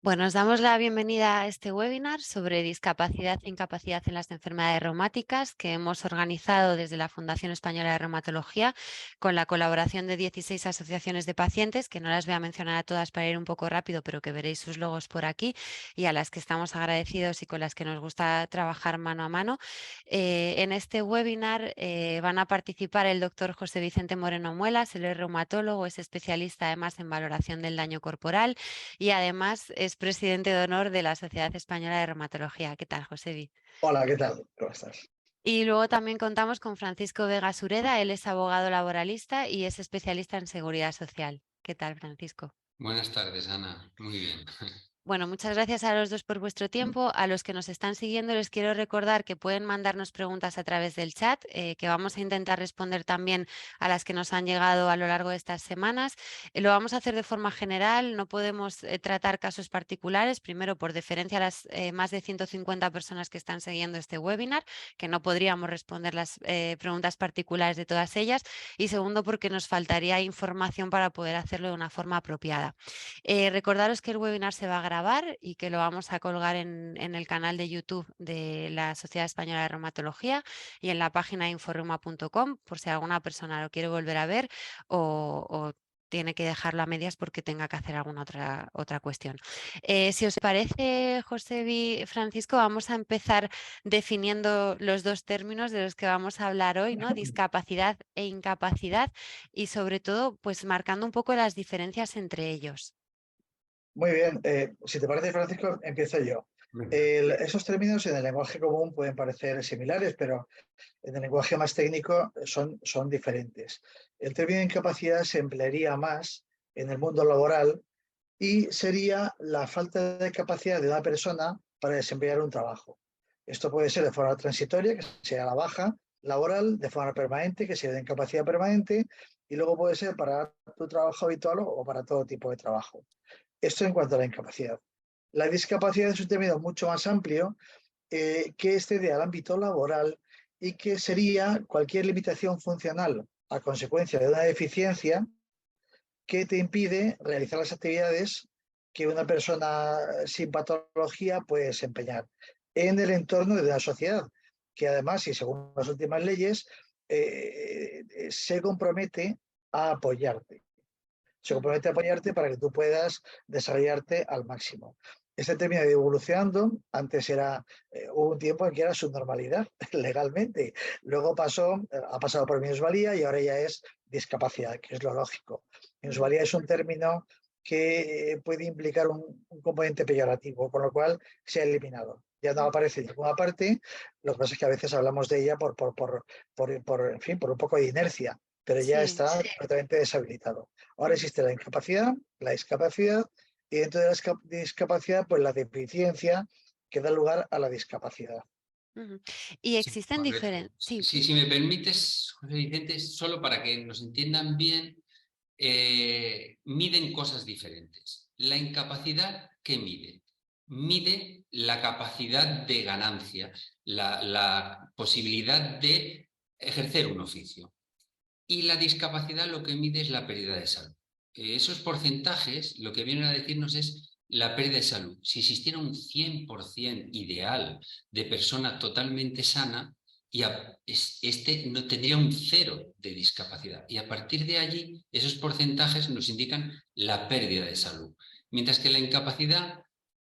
Bueno, os damos la bienvenida a este webinar sobre discapacidad e incapacidad en las enfermedades reumáticas que hemos organizado desde la Fundación Española de Reumatología con la colaboración de 16 asociaciones de pacientes, que no las voy a mencionar a todas para ir un poco rápido, pero que veréis sus logos por aquí y a las que estamos agradecidos y con las que nos gusta trabajar mano a mano. En este webinar van a participar el doctor José Vicente Moreno Muelas, él es reumatólogo, es especialista además en valoración del daño corporal y además es presidente de honor de la Sociedad Española de Reumatología. ¿Qué tal, Josebi? Hola, ¿qué tal? ¿Cómo estás? Y luego también contamos con Francisco Vega Sureda, él es abogado laboralista y es especialista en seguridad social. ¿Qué tal, Francisco? Buenas tardes, Ana. Muy bien. Bueno, muchas gracias a los dos por vuestro tiempo. A los que nos están siguiendo les quiero recordar que pueden mandarnos preguntas a través del chat, que vamos a intentar responder también a las que nos han llegado a lo largo de estas semanas. Lo vamos a hacer de forma general, no podemos tratar casos particulares, primero por deferencia a las más de 150 personas que están siguiendo este webinar, que no podríamos responder las preguntas particulares de todas ellas, y segundo porque nos faltaría información para poder hacerlo de una forma apropiada. Recordaros que el webinar se va a grabar y que lo vamos a colgar en el canal de YouTube de la Sociedad Española de Reumatología y en la página inforeuma.com por si alguna persona lo quiere volver a ver o tiene que dejarlo a medias porque tenga que hacer alguna otra cuestión. Si os parece, José y Francisco, vamos a empezar definiendo los dos términos de los que vamos a hablar hoy, ¿no? Discapacidad e incapacidad, y sobre todo, pues marcando un poco las diferencias entre ellos. Muy bien, si te parece, Francisco, empiezo yo. Venga. Esos términos en el lenguaje común pueden parecer similares, pero en el lenguaje más técnico son diferentes. El término incapacidad se emplearía más en el mundo laboral y sería la falta de capacidad de una persona para desempeñar un trabajo. Esto puede ser de forma transitoria, que sea la baja laboral, de forma permanente, que sea de incapacidad permanente, y luego puede ser para tu trabajo habitual o para todo tipo de trabajo. Esto en cuanto a la incapacidad. La discapacidad es un término mucho más amplio que excede al ámbito laboral y que sería cualquier limitación funcional a consecuencia de una deficiencia que te impide realizar las actividades que una persona sin patología puede desempeñar en el entorno de una sociedad, que además, y según las últimas leyes, se compromete a apoyarte. Se Ujú. compromete a apoyarte para que tú puedas desarrollarte al máximo. Este término ha ido evolucionando. Antes hubo un tiempo en que era su normalidad legalmente. Luego ha pasado por minusvalía y ahora ya es discapacidad, que es lo lógico. Ujú. Minusvalía es un término que puede implicar un componente peyorativo, con lo cual se ha eliminado. Ya no aparece en ninguna parte. Lo que pasa es que a veces hablamos de ella en fin, por un poco de inercia, pero ya Sí. está completamente deshabilitado. Ahora Ujú. existe la incapacidad, la discapacidad y dentro de la discapacidad, pues la deficiencia que da lugar a la discapacidad. Ujú. Y Sí, existen correcto. diferentes. Sí. Si me permites, José Vicente, solo para que nos entiendan bien, miden cosas diferentes. La incapacidad, ¿qué mide? Mide la capacidad de ganancia, la posibilidad de ejercer un oficio. Y la discapacidad lo que mide es la pérdida de salud. Esos porcentajes lo que vienen a decirnos es la pérdida de salud. Si existiera un 100% ideal de persona totalmente sana, este no tendría un cero de discapacidad. Y a partir de allí, esos porcentajes nos indican la pérdida de salud. Mientras que la incapacidad,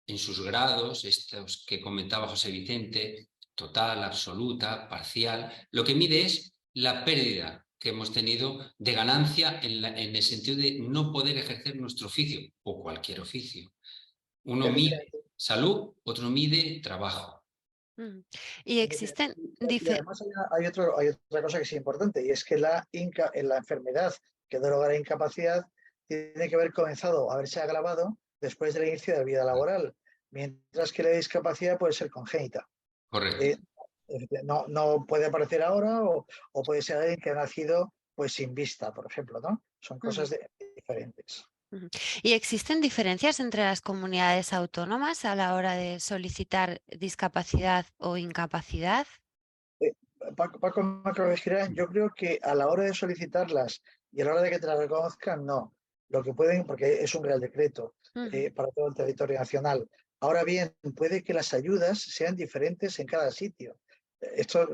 en sus grados, estos que comentaba José Vicente, total, absoluta, parcial, lo que mide es la pérdida que hemos tenido de ganancia en el sentido de no poder ejercer nuestro oficio o cualquier oficio. Uno mide Efectivamente, salud, otro mide trabajo. Ujú. Y existen y además hay otra cosa que es importante y es que la enfermedad que da lugar a incapacidad tiene que haber comenzado a haberse agravado después del inicio de la vida laboral, mientras que la discapacidad puede ser congénita. Correcto. Eh, no puede aparecer ahora o puede ser alguien que ha nacido pues sin vista, por ejemplo, ¿no? Son Ujú. cosas diferentes. Ujú. ¿Y existen diferencias entre las comunidades autónomas a la hora de solicitar discapacidad o incapacidad? Eh, Paco me corregirá, yo creo que a la hora de solicitarlas y a la hora de que te las reconozcan, no. lo que pueden, porque es un Real Decreto para todo el territorio nacional. Ahora bien, puede que las ayudas sean diferentes en cada sitio. Esto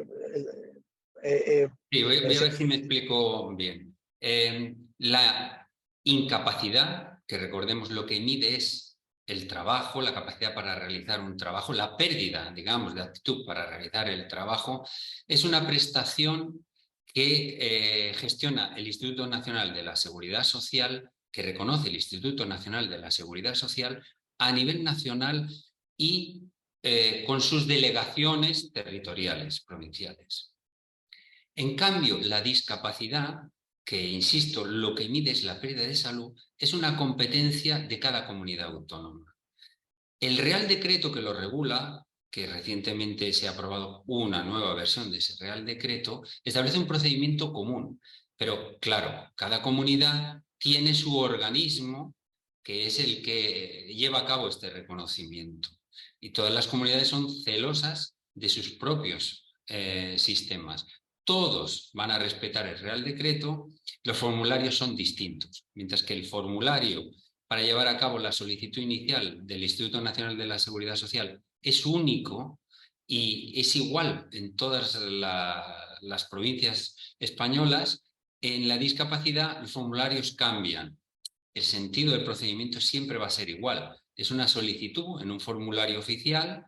Sí, voy a ver si me explico bien. La incapacidad, que recordemos lo que mide es el trabajo, la capacidad para realizar un trabajo, la pérdida, digamos, de aptitud para realizar el trabajo, es una prestación que gestiona el Instituto Nacional de la Seguridad Social, que reconoce el Instituto Nacional de la Seguridad Social a nivel nacional y con sus delegaciones territoriales, provinciales. En cambio, la discapacidad, que insisto, lo que mide es la pérdida de salud, es una competencia de cada comunidad autónoma. El Real Decreto que lo regula, que recientemente se ha aprobado una nueva versión de ese Real Decreto, establece un procedimiento común. Pero claro, cada comunidad tiene su organismo que es el que lleva a cabo este reconocimiento. Y todas las comunidades son celosas de sus propios sistemas. Todos van a respetar el Real Decreto, los formularios son distintos, mientras que el formulario para llevar a cabo la solicitud inicial del Instituto Nacional de la Seguridad Social es único y es igual en todas las provincias españolas. En la discapacidad los formularios cambian. El sentido del procedimiento siempre va a ser igual. Es una solicitud en un formulario oficial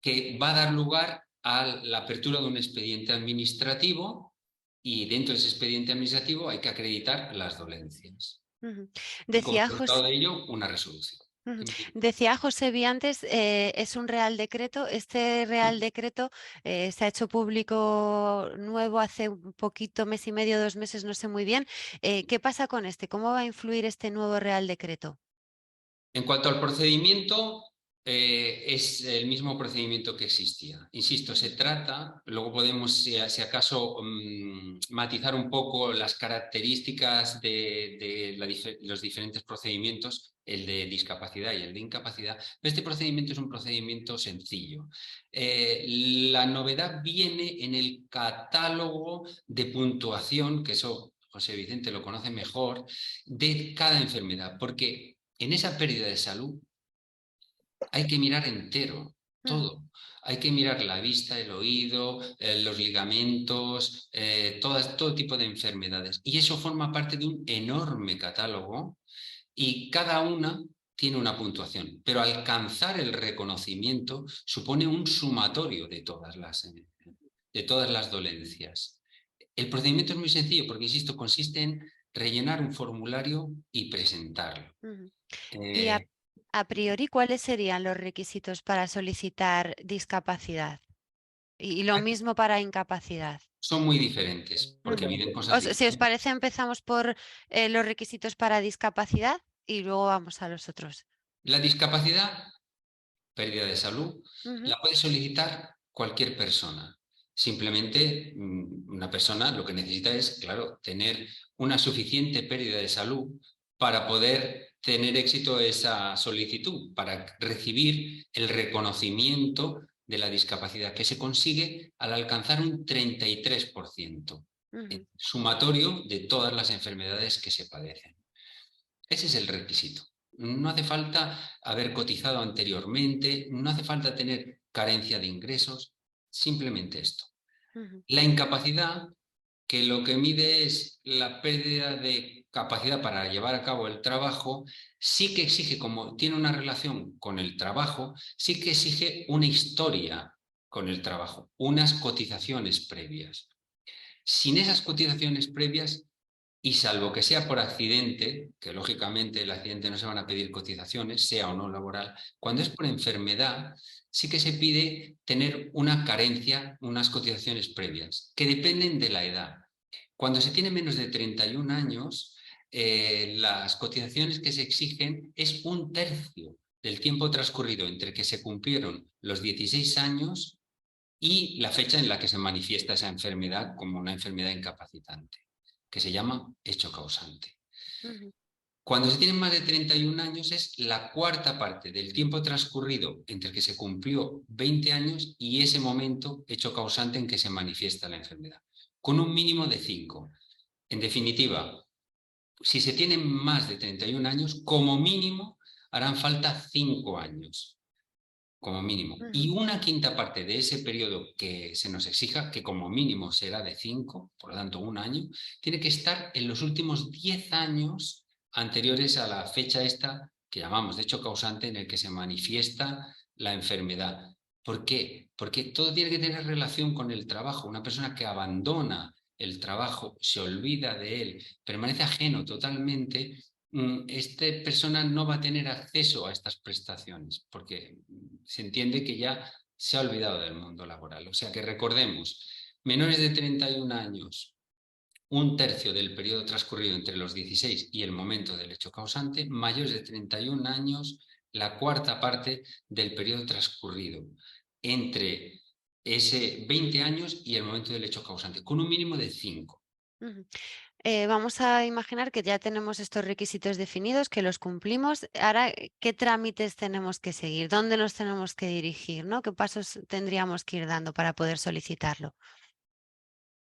que va a dar lugar a la apertura de un expediente administrativo y dentro de ese expediente administrativo hay que acreditar las dolencias. Y como Decía resultado José, de ello, una resolución. decía José Viantes, es un Real Decreto. Este Real Decreto se ha hecho público nuevo hace un poquito, mes y medio, 2 meses, no sé muy bien. ¿Qué pasa con este? ¿Cómo va a influir este nuevo Real Decreto? En cuanto al procedimiento, es el mismo procedimiento que existía. Insisto, se trata, luego podemos, si acaso, matizar un poco las características de los diferentes procedimientos, el de discapacidad y el de incapacidad. Pero este procedimiento es un procedimiento sencillo. La novedad viene en el catálogo de puntuación, que eso José Vicente lo conoce mejor, de cada enfermedad, porque en esa pérdida de salud hay que mirar entero, todo. Hay que mirar la vista, el oído, los ligamentos, todo tipo de enfermedades. Y eso forma parte de un enorme catálogo y cada una tiene una puntuación. Pero alcanzar el reconocimiento supone un sumatorio de todas las dolencias. El procedimiento es muy sencillo porque, insisto, consiste en rellenar un formulario y presentarlo. Y a priori, ¿cuáles serían los requisitos para solicitar discapacidad? Y lo mismo para incapacidad. Son muy diferentes porque miden cosas Si os diferentes. parece, empezamos por los requisitos para discapacidad y luego vamos a los otros. La discapacidad, pérdida de salud, Ujú, la puede solicitar cualquier persona. Simplemente una persona lo que necesita es, claro, tener una suficiente pérdida de salud para poder tener éxito esa solicitud, para recibir el reconocimiento de la discapacidad, que se consigue al alcanzar un 33%, ujú, sumatorio de todas las enfermedades que se padecen. Ese es el requisito. No hace falta haber cotizado anteriormente, no hace falta tener carencia de ingresos, simplemente esto. ujú, La incapacidad, que lo que mide es la pérdida de capacidad para llevar a cabo el trabajo, sí que exige, como tiene una relación con el trabajo, sí que exige una historia con el trabajo, unas cotizaciones previas. Sin esas cotizaciones previas, y salvo que sea por accidente, que lógicamente el accidente no se van a pedir cotizaciones, sea o no laboral, cuando es por enfermedad, sí que se pide tener una carencia, unas cotizaciones previas, que dependen de la edad. Cuando se tiene menos de 31 años, las cotizaciones que se exigen es 1/3 del tiempo transcurrido entre que se cumplieron los 16 años y la fecha en la que se manifiesta esa enfermedad como una enfermedad incapacitante, que se llama hecho causante. ujú, Cuando se tienen más de 31 años es la cuarta parte del tiempo transcurrido entre que se cumplió 20 años y ese momento hecho causante en que se manifiesta la enfermedad, con un mínimo de 5. En definitiva, si se tienen más de 31 años, como mínimo harán falta 5 años, como mínimo. Y una quinta parte de ese periodo que se nos exija, que como mínimo será de 5, por lo tanto 1 año, tiene que estar en los últimos 10 años anteriores a la fecha esta que llamamos de hecho causante en el que se manifiesta la enfermedad. ¿Por qué? Porque todo tiene que tener relación con el trabajo. Una persona que abandona el trabajo, se olvida de él, permanece ajeno totalmente, esta persona no va a tener acceso a estas prestaciones porque se entiende que ya se ha olvidado del mundo laboral. O sea que recordemos, menores de 31 años, un tercio del periodo transcurrido entre los 16 y el momento del hecho causante, mayores de 31 años, la cuarta parte del periodo transcurrido entre ese 20 años y el momento del hecho causante, con un mínimo de 5. Vamos a imaginar que ya tenemos estos requisitos definidos, que los cumplimos. Ahora, ¿qué trámites tenemos que seguir? ¿Dónde nos tenemos que dirigir? ¿No? ¿Qué pasos tendríamos que ir dando para poder solicitarlo?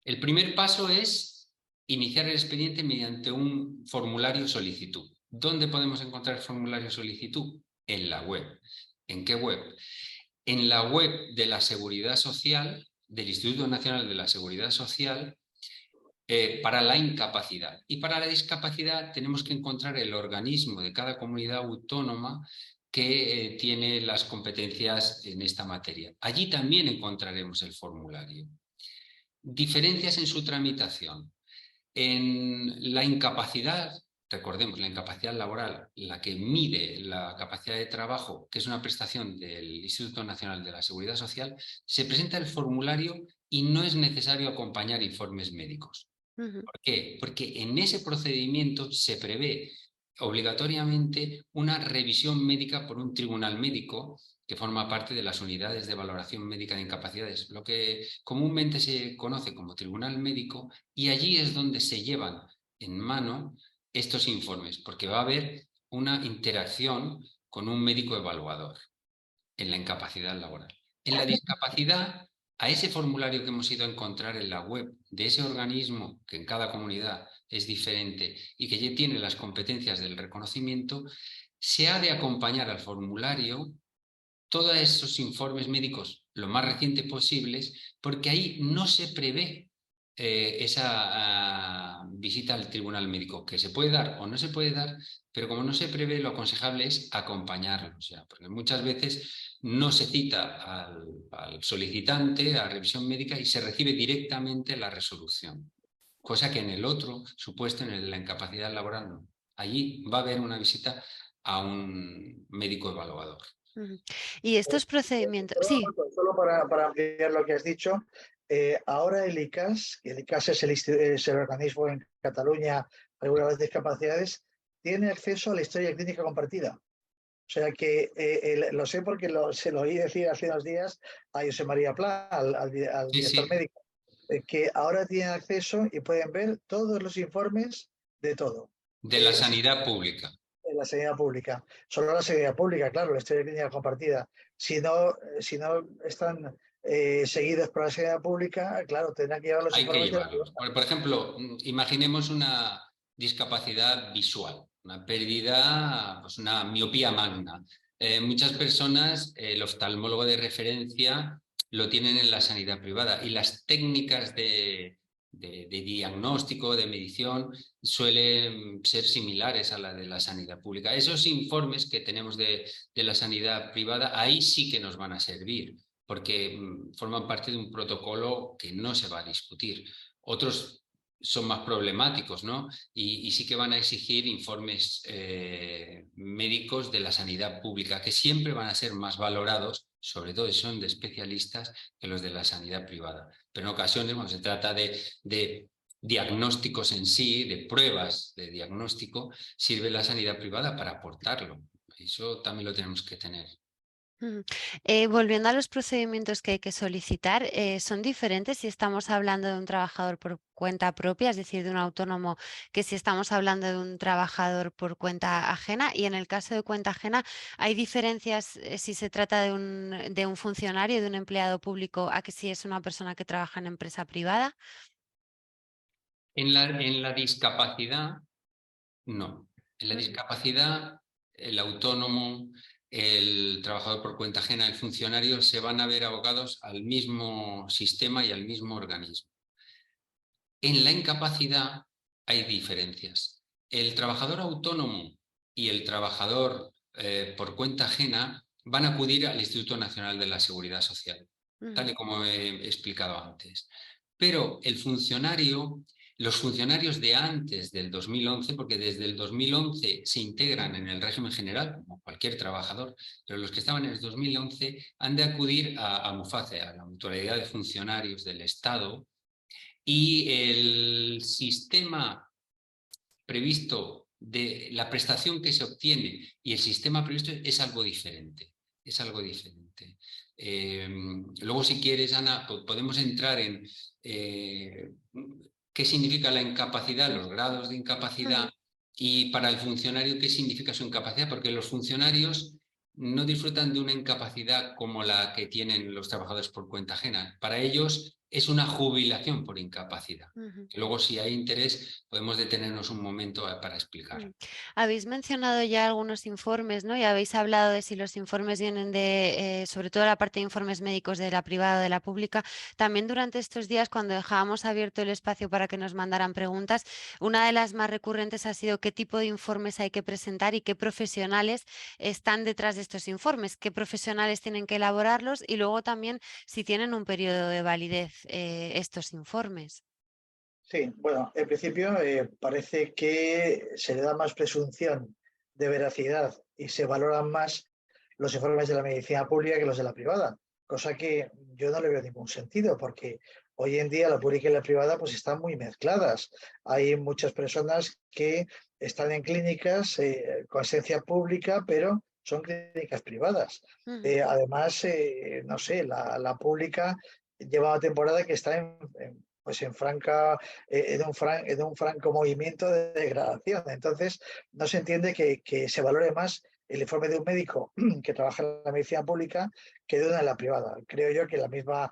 El primer paso es iniciar el expediente mediante un formulario solicitud. ¿Dónde podemos encontrar el formulario solicitud? En la web. ¿En qué web? En la web de la Seguridad Social, del Instituto Nacional de la Seguridad Social, para la incapacidad. Y para la discapacidad tenemos que encontrar el organismo de cada comunidad autónoma que tiene las competencias en esta materia. Allí también encontraremos el formulario. Diferencias en su tramitación. En la incapacidad, recordemos, la incapacidad laboral, la que mide la capacidad de trabajo, que es una prestación del Instituto Nacional de la Seguridad Social, se presenta el formulario y no es necesario acompañar informes médicos. ¿Por qué? Porque en ese procedimiento se prevé obligatoriamente una revisión médica por un tribunal médico que forma parte de las unidades de valoración médica de incapacidades, lo que comúnmente se conoce como tribunal médico, y allí es donde se llevan en mano estos informes, porque va a haber una interacción con un médico evaluador en la incapacidad laboral. En la discapacidad, a ese formulario que hemos ido a encontrar en la web de ese organismo, que en cada comunidad es diferente y que ya tiene las competencias del reconocimiento, se ha de acompañar al formulario todos esos informes médicos lo más recientes posibles, porque ahí no se prevé esa visita al tribunal médico, que se puede dar o no se puede dar, pero como no se prevé, lo aconsejable es acompañarlo. O sea, porque muchas veces no se cita al solicitante a revisión médica y se recibe directamente la resolución, cosa que en el otro supuesto, en el de la incapacidad laboral, no. Allí va a haber una visita a un médico evaluador. Y estos procedimientos, sí. Solo para ampliar lo que has dicho, ahora el ICAS es el organismo en Cataluña regula las discapacidades, tiene acceso a la historia clínica compartida. O sea que lo sé porque se lo oí decir hace unos días a José María Pla, al Sí, director sí, médico, que ahora tienen acceso y pueden ver todos los informes de todo. de la sanidad pública. En la sanidad pública. Solo la sanidad pública, claro, la historia clínica compartida. Si no están seguidos por la sanidad pública, claro, tendrán que llevar los Hay que informes de la llevarlos. privada. Por ejemplo, imaginemos una discapacidad visual, una pérdida, pues una miopía magna. Muchas personas, el oftalmólogo de referencia lo tienen en la sanidad privada y las técnicas de diagnóstico, de medición, suelen ser similares a la de la sanidad pública. Esos informes que tenemos de la sanidad privada, ahí sí que nos van a servir porque forman parte de un protocolo que no se va a discutir. Otros son más problemáticos, ¿no? Y sí que van a exigir informes médicos de la sanidad pública, que siempre van a ser más valorados, sobre todo si son de especialistas, que los de la sanidad privada. Pero en ocasiones, cuando se trata de diagnósticos en sí, de pruebas de diagnóstico, sirve la sanidad privada para aportarlo. Eso también lo tenemos que tener. Volviendo a los procedimientos que hay que solicitar, ¿son diferentes si estamos hablando de un trabajador por cuenta propia, es decir, de un autónomo, que si estamos hablando de un trabajador por cuenta ajena? Y en el caso de cuenta ajena, ¿hay diferencias si se trata de un funcionario, de un empleado público, a que si es una persona que trabaja en empresa privada? En la discapacidad, No. En la discapacidad, el autónomo, el trabajador por cuenta ajena, el funcionario, se van a ver abocados al mismo sistema y al mismo organismo. En la incapacidad hay diferencias. El trabajador autónomo y el trabajador por cuenta ajena van a acudir al Instituto Nacional de la Seguridad Social, tal y como he explicado antes. Pero el funcionario, los funcionarios de antes del 2011, porque desde el 2011 se integran en el régimen general, como cualquier trabajador, pero los que estaban en el 2011 han de acudir a MUFACE, a la Mutualidad de Funcionarios del Estado, y el sistema previsto de la prestación que se obtiene y el sistema previsto es algo diferente. Es algo diferente. Luego, si quieres, Ana, podemos entrar en qué significa la incapacidad, los grados de incapacidad y para el funcionario qué significa su incapacidad, porque los funcionarios no disfrutan de una incapacidad como la que tienen los trabajadores por cuenta ajena. Para ellos es una jubilación por incapacidad. Luego, si hay interés, podemos detenernos un momento para explicar. Habéis mencionado ya algunos informes, ¿no? Y habéis hablado de si los informes vienen de, sobre todo la parte de informes médicos de la privada o de la pública. También durante estos días, cuando dejábamos abierto el espacio para que nos mandaran preguntas, una de las más recurrentes ha sido qué tipo de informes hay que presentar y qué profesionales están detrás de estos informes, qué profesionales tienen que elaborarlos y luego también si tienen un periodo de validez estos informes. Sí, bueno, en principio parece que se le da más presunción de veracidad y se valoran más los informes de la medicina pública que los de la privada, cosa que yo no le veo ningún sentido, porque hoy en día la pública y la privada pues están muy mezcladas. Hay muchas personas que están en clínicas con esencia pública, pero son clínicas privadas. Además, no sé, la pública lleva una temporada que está pues en franca, en un franco movimiento de degradación. Entonces, no se entiende que se valore más el informe de un médico que trabaja en la medicina pública que de una en la privada. Creo yo que la misma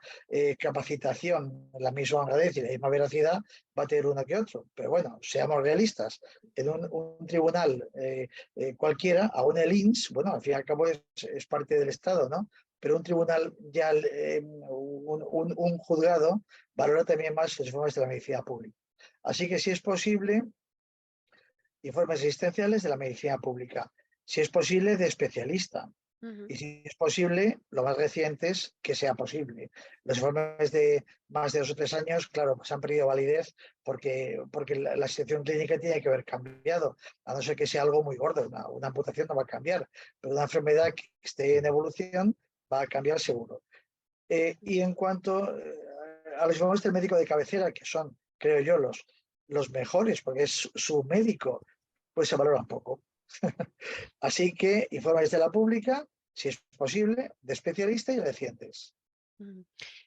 capacitación, la misma honradez y la misma veracidad va a tener uno que otro. Pero bueno, seamos realistas. En un tribunal cualquiera, aún el INS, bueno, al fin y al cabo es parte del Estado, ¿no? Pero un tribunal, ya un juzgado, valora también más los informes de la medicina pública. Así que si es posible, informes asistenciales de la medicina pública. Si es posible, de especialista. Y si es posible, lo más reciente es que sea posible. Los informes de más de 2 o 3 años, claro, pues han perdido validez porque la situación clínica tiene que haber cambiado, a no ser que sea algo muy gordo. Una amputación no va a cambiar, pero una enfermedad que esté en evolución va a cambiar seguro. Y en cuanto a los informes del médico de cabecera, que son, creo yo, los mejores, porque es su médico, pues se valoran poco. Así que informes de la pública, si es posible, de especialistas y recientes.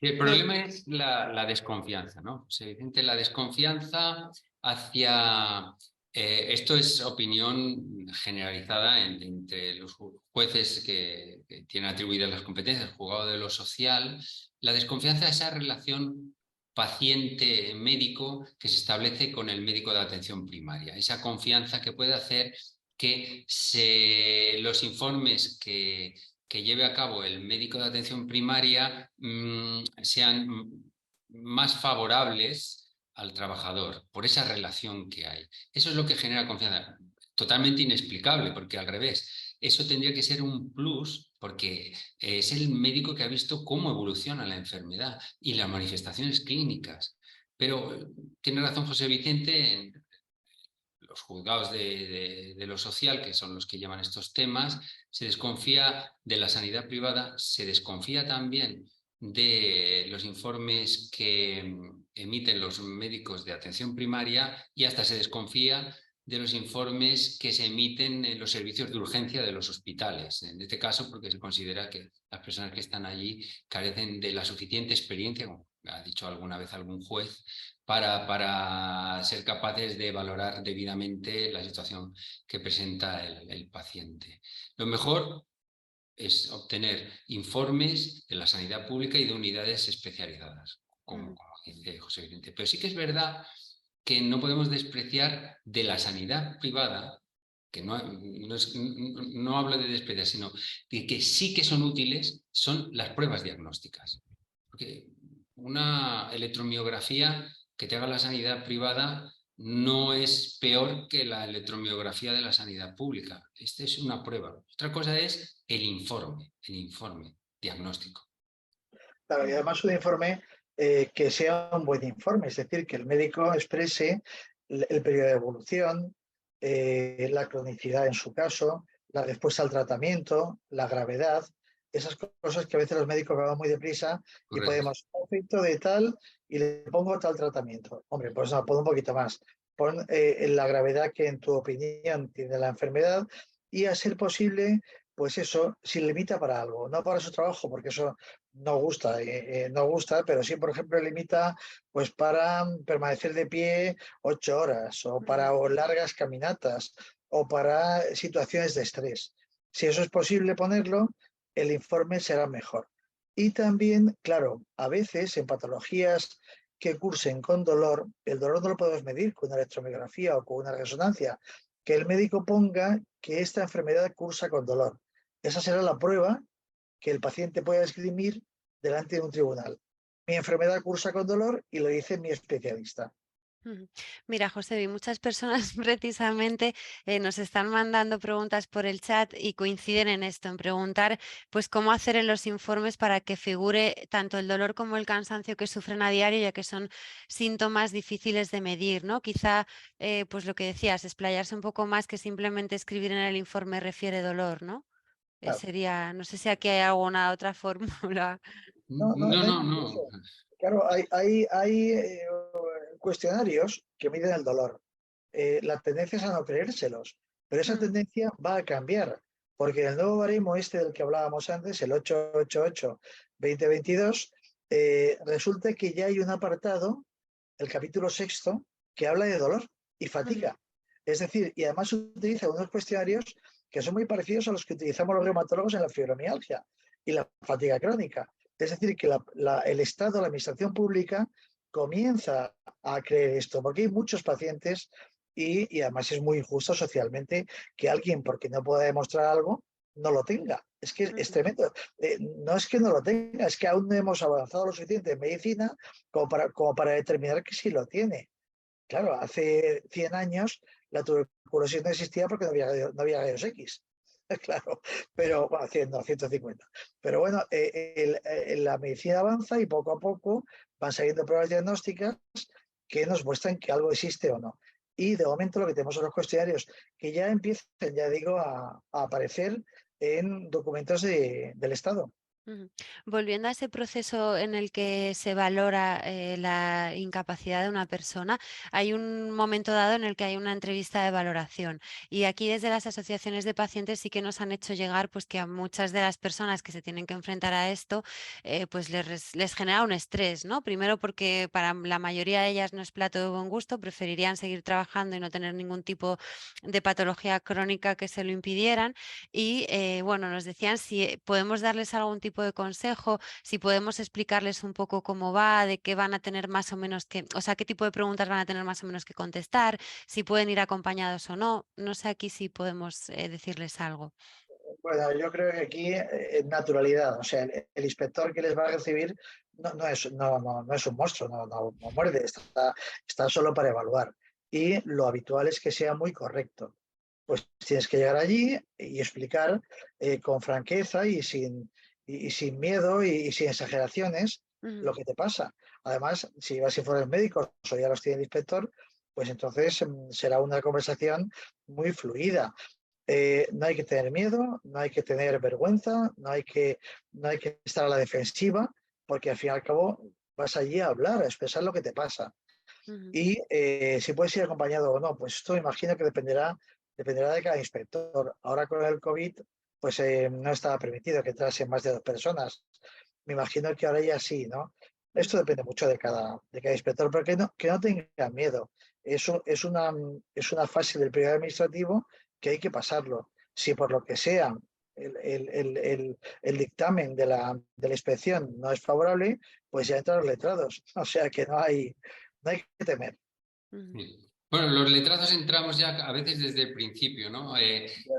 El problema es la desconfianza, ¿no? Es evidente la desconfianza hacia... esto es opinión generalizada entre los jueces que tienen atribuidas las competencias, el juzgado de lo social, la desconfianza de esa relación paciente-médico que se establece con el médico de atención primaria, esa confianza que puede hacer que los informes que lleve a cabo el médico de atención primaria sean más favorables al trabajador por esa relación que hay. Eso es lo que genera confianza. Totalmente inexplicable, porque al revés, eso tendría que ser un plus porque es el médico que ha visto cómo evoluciona la enfermedad y las manifestaciones clínicas. Pero tiene razón José Vicente, los juzgados de lo social, que son los que llevan estos temas, se desconfía de la sanidad privada, se desconfía también de los informes que emiten los médicos de atención primaria y hasta se desconfía de los informes que se emiten en los servicios de urgencia de los hospitales. En este caso, porque se considera que las personas que están allí carecen de la suficiente experiencia, como ha dicho alguna vez algún juez, para ser capaces de valorar debidamente la situación que presenta el paciente. Lo mejor es obtener informes de la sanidad pública y de unidades especializadas, como dice José Vicente. Pero sí que es verdad que no podemos despreciar de la sanidad privada, que no hablo de despreciar, sino que sí que son útiles, son las pruebas diagnósticas. Porque una electromiografía que te haga la sanidad privada no es peor que la electromiografía de la sanidad pública. Esta es una prueba. Otra cosa es el informe diagnóstico. Claro, y además un informe que sea un buen informe, es decir, que el médico exprese el periodo de evolución, la cronicidad en su caso, la respuesta al tratamiento, la gravedad, esas cosas que a veces los médicos van muy deprisa y Correcto. podemos, efecto de tal, y le pongo tal tratamiento. Hombre, pues no, pon un poquito más. Pon la gravedad que en tu opinión tiene la enfermedad y a ser posible, pues eso, si limita para algo, no para su trabajo, porque eso no gusta, no gusta, pero sí, por ejemplo, limita pues para permanecer de pie 8 horas o para largas caminatas o para situaciones de estrés. Si eso es posible ponerlo, el informe será mejor. Y también, claro, a veces en patologías que cursen con dolor, el dolor no lo podemos medir con una electromiografía o con una resonancia, que el médico ponga que esta enfermedad cursa con dolor. Esa será la prueba que el paciente pueda esgrimir delante de un tribunal. Mi enfermedad cursa con dolor y lo dice mi especialista. Mira, José, muchas personas precisamente nos están mandando preguntas por el chat y coinciden en esto, en preguntar pues cómo hacer en los informes para que figure tanto el dolor como el cansancio que sufren a diario, ya que son síntomas difíciles de medir, ¿no? Quizá, pues lo que decías, explayarse un poco más que simplemente escribir en el informe refiere dolor, ¿no? Claro. Sería, no sé si aquí hay alguna otra fórmula. No. Claro, hay cuestionarios que miden el dolor. La tendencia es a no creérselos, pero esa tendencia va a cambiar, porque el nuevo baremo este del que hablábamos antes, el 888-2022, resulta que ya hay un apartado, el capítulo sexto, que habla de dolor y fatiga. Es decir, y además utiliza unos cuestionarios que son muy parecidos a los que utilizamos los reumatólogos en la fibromialgia y la fatiga crónica. Es decir, que el Estado, la administración pública, comienza a creer esto, porque hay muchos pacientes y además es muy injusto socialmente que alguien, porque no pueda demostrar algo, no lo tenga. Es que es tremendo. No es que no lo tenga, es que aún no hemos avanzado lo suficiente en medicina como para determinar que sí lo tiene. Claro, hace 100 años la tuberculosis no existía porque no había rayos X. Claro, pero bueno, 100, no, 150. Pero bueno, la medicina avanza y poco a poco van saliendo pruebas diagnósticas que nos muestran que algo existe o no. Y de momento lo que tenemos son los cuestionarios que ya empiezan, ya digo, a aparecer en documentos del Estado. Volviendo a ese proceso en el que se valora la incapacidad de una persona, hay un momento dado en el que hay una entrevista de valoración y aquí desde las asociaciones de pacientes sí que nos han hecho llegar pues que a muchas de las personas que se tienen que enfrentar a esto pues les genera un estrés, ¿no? Primero porque para la mayoría de ellas no es plato de buen gusto, preferirían seguir trabajando y no tener ningún tipo de patología crónica que se lo impidieran y bueno, nos decían si podemos darles algún tipo de consejo, si podemos explicarles un poco cómo va, de qué van a tener más o menos que, o sea, qué tipo de preguntas van a tener más o menos que contestar, si pueden ir acompañados o no. No sé aquí si podemos decirles algo. Bueno, yo creo que aquí naturalidad, o sea, el inspector que les va a recibir no es un monstruo, no muerde, está solo para evaluar. Y lo habitual es que sea muy correcto. Pues tienes que llegar allí y explicar con franqueza y sin miedo y sin exageraciones Ujú, lo que te pasa. Además, si vas informes médicos o ya los tiene el inspector, pues entonces será una conversación muy fluida. No hay que tener miedo, no hay que tener vergüenza, no hay que estar a la defensiva, porque al fin y al cabo vas allí a hablar, a expresar lo que te pasa. ujú, Y si puedes ir acompañado o no, pues esto imagino que dependerá de cada inspector. Ahora con el COVID, pues no estaba permitido que entrasen más de 2 personas. Me imagino que ahora ya sí, ¿no? Esto ujú. depende mucho de cada inspector, pero que no tengan miedo. Eso es una fase del periodo administrativo que hay que pasarlo. Si por lo que sea el dictamen de la inspección no es favorable, pues ya entran los letrados. O sea que no hay que temer. Ujú. Sí. Bueno, los letrados entramos ya a veces desde el principio, ¿no?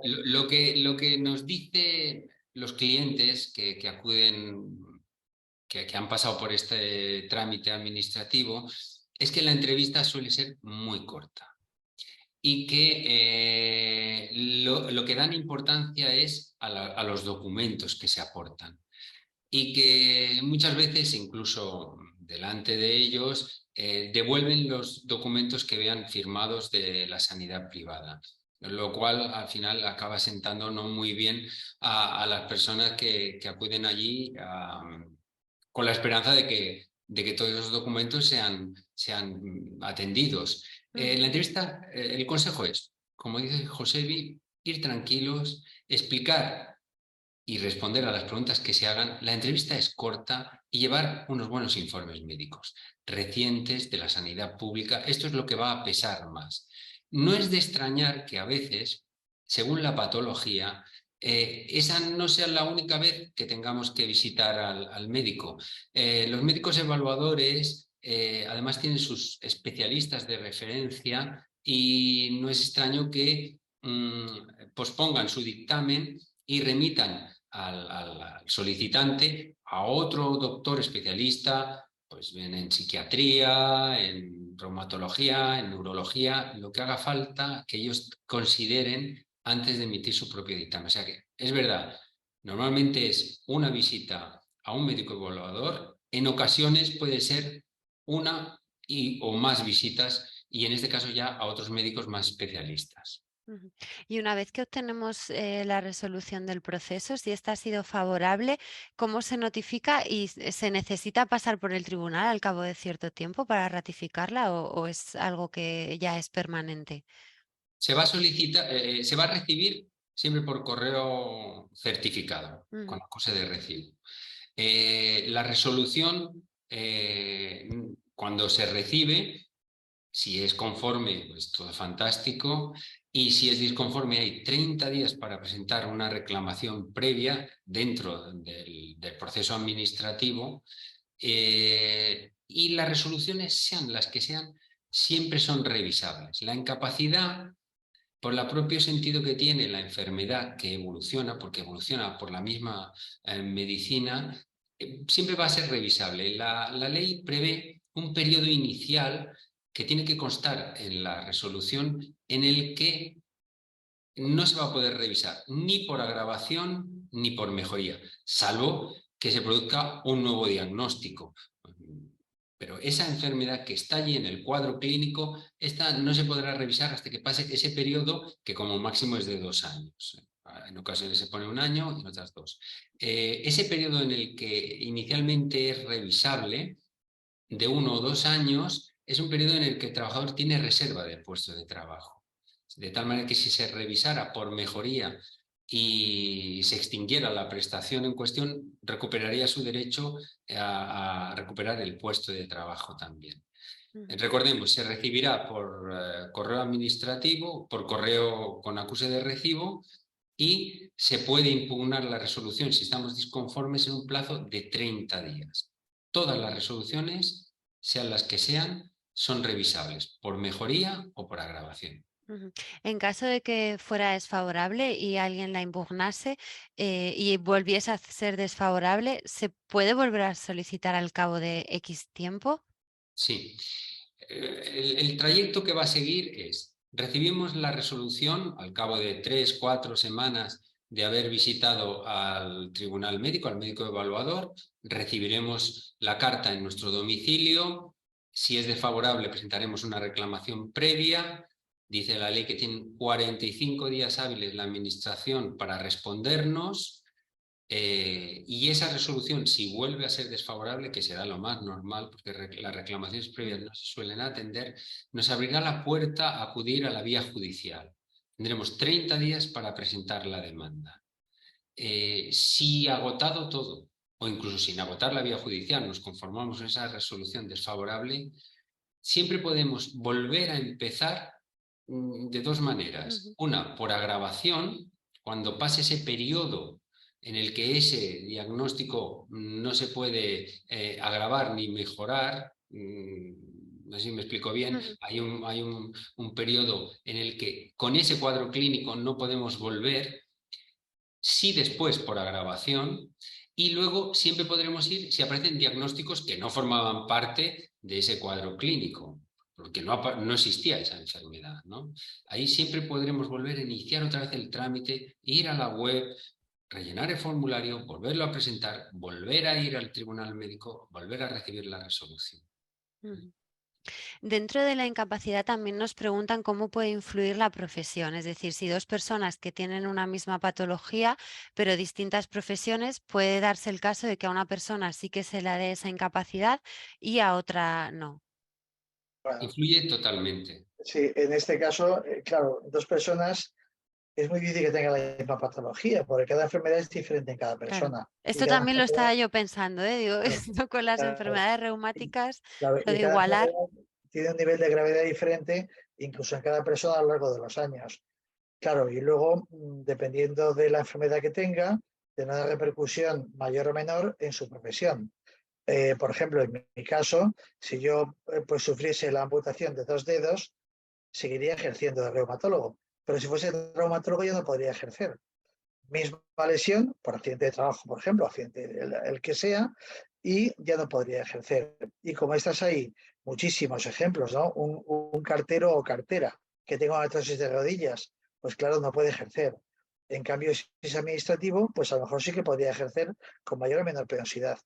Lo que nos dicen los clientes que acuden, que han pasado por este trámite administrativo, es que la entrevista suele ser muy corta y que lo que dan importancia es a los documentos que se aportan y que muchas veces, incluso delante de ellos, devuelven los documentos que vean firmados de la sanidad privada, lo cual al final acaba sentando no muy bien a las personas que acuden allí con la esperanza de que todos esos documentos sean atendidos. La Ujú. entrevista, el consejo es, como dice Josebi, ir tranquilos, explicar y responder a las preguntas que se hagan. La entrevista es corta y llevar unos buenos informes médicos recientes de la sanidad pública. Esto es lo que va a pesar más. No es de extrañar que a veces, según la patología, esa no sea la única vez que tengamos que visitar al médico. Los médicos evaluadores además tienen sus especialistas de referencia y no es extraño que pospongan su dictamen y remitan al solicitante a otro doctor especialista, pues bien en psiquiatría, en reumatología, en neurología, lo que haga falta que ellos consideren antes de emitir su propio dictamen. O sea que es verdad, normalmente es una visita a un médico evaluador, en ocasiones puede ser una o más visitas y en este caso ya a otros médicos más especialistas. Ujú. Y una vez que obtenemos la resolución del proceso, si esta ha sido favorable, ¿cómo se notifica y se necesita pasar por el tribunal al cabo de cierto tiempo para ratificarla o es algo que ya es permanente? Se va a solicitar, se va a recibir siempre por correo certificado, con Ujú. acuse de recibo. La resolución, cuando se recibe, si es conforme, pues todo fantástico. Y si es disconforme, hay 30 días para presentar una reclamación previa dentro del proceso administrativo. Y las resoluciones, sean las que sean, siempre son revisables. La incapacidad por el propio sentido que tiene la enfermedad que evoluciona, porque evoluciona por la misma medicina, siempre va a ser revisable. La ley prevé un periodo inicial que tiene que constar en la resolución en el que no se va a poder revisar ni por agravación ni por mejoría, salvo que se produzca un nuevo diagnóstico. Pero esa enfermedad que está allí en el cuadro clínico, esta no se podrá revisar hasta que pase ese periodo que como máximo es de 2 años. En ocasiones se pone 1 año y en otras 2. Ese periodo en el que inicialmente es revisable, de 1 o 2 años, es un periodo en el que el trabajador tiene reserva de puesto de trabajo. De tal manera que si se revisara por mejoría y se extinguiera la prestación en cuestión, recuperaría su derecho a recuperar el puesto de trabajo también. Ujú. Recordemos, se recibirá por correo administrativo, por correo con acuse de recibo y se puede impugnar la resolución si estamos disconformes en un plazo de 30 días. Todas las resoluciones, sean las que sean, son revisables por mejoría o por agravación. Ujú. En caso de que fuera desfavorable y alguien la impugnase y volviese a ser desfavorable, ¿se puede volver a solicitar al cabo de X tiempo? Sí. El trayecto que va a seguir es, recibimos la resolución al cabo de 3, 4 semanas de haber visitado al tribunal médico, al médico evaluador, recibiremos la carta en nuestro domicilio. Si es desfavorable, presentaremos una reclamación previa. Dice la ley que tienen 45 días hábiles la administración para respondernos. Y esa resolución, si vuelve a ser desfavorable, que será lo más normal, porque las reclamaciones previas no se suelen atender, nos abrirá la puerta a acudir a la vía judicial. Tendremos 30 días para presentar la demanda. Si agotado todo, o incluso sin agotar la vía judicial, nos conformamos con esa resolución desfavorable, siempre podemos volver a empezar de dos maneras. Ujú. Una, por agravación, cuando pase ese periodo en el que ese diagnóstico no se puede agravar ni mejorar, no sé si me explico bien, Ujú. hay un periodo en el que con ese cuadro clínico no podemos volver, sí después por agravación, y luego siempre podremos ir si aparecen diagnósticos que no formaban parte de ese cuadro clínico, porque no existía esa enfermedad, ¿no? Ahí siempre podremos volver a iniciar otra vez el trámite, ir a la web, rellenar el formulario, volverlo a presentar, volver a ir al tribunal médico, volver a recibir la resolución. Ujú. Dentro de la incapacidad también nos preguntan cómo puede influir la profesión, es decir, si dos personas que tienen una misma patología, pero distintas profesiones, puede darse el caso de que a una persona sí que se le dé esa incapacidad y a otra no. Bueno, Influye totalmente. sí, en este caso, claro, dos personas es muy difícil que tengan la misma patología, porque cada enfermedad es diferente en cada Claro. persona. Y Esto cada también lo enfermedad, estaba yo pensando, ¿eh? Digo, claro, esto con las claro, enfermedades reumáticas, claro, lo y de cada igualar. enfermedad tiene un nivel de gravedad diferente, incluso en cada persona a lo largo de los años. Claro, y luego, dependiendo de la enfermedad que tenga, tendrá una repercusión mayor o menor en su profesión. Por ejemplo, en mi caso, si yo pues sufriese la amputación de 2 dedos, seguiría ejerciendo de reumatólogo. Pero si fuese reumatólogo, yo no podría ejercer. Misma lesión, por accidente de trabajo, por ejemplo, accidente el que sea, y ya no podría ejercer. Y como estás ahí, muchísimos ejemplos, ¿no? Un cartero o cartera que tenga una artrosis de rodillas, pues claro, no puede ejercer. En cambio, si es administrativo, pues a lo mejor sí que podría ejercer con mayor o menor penosidad.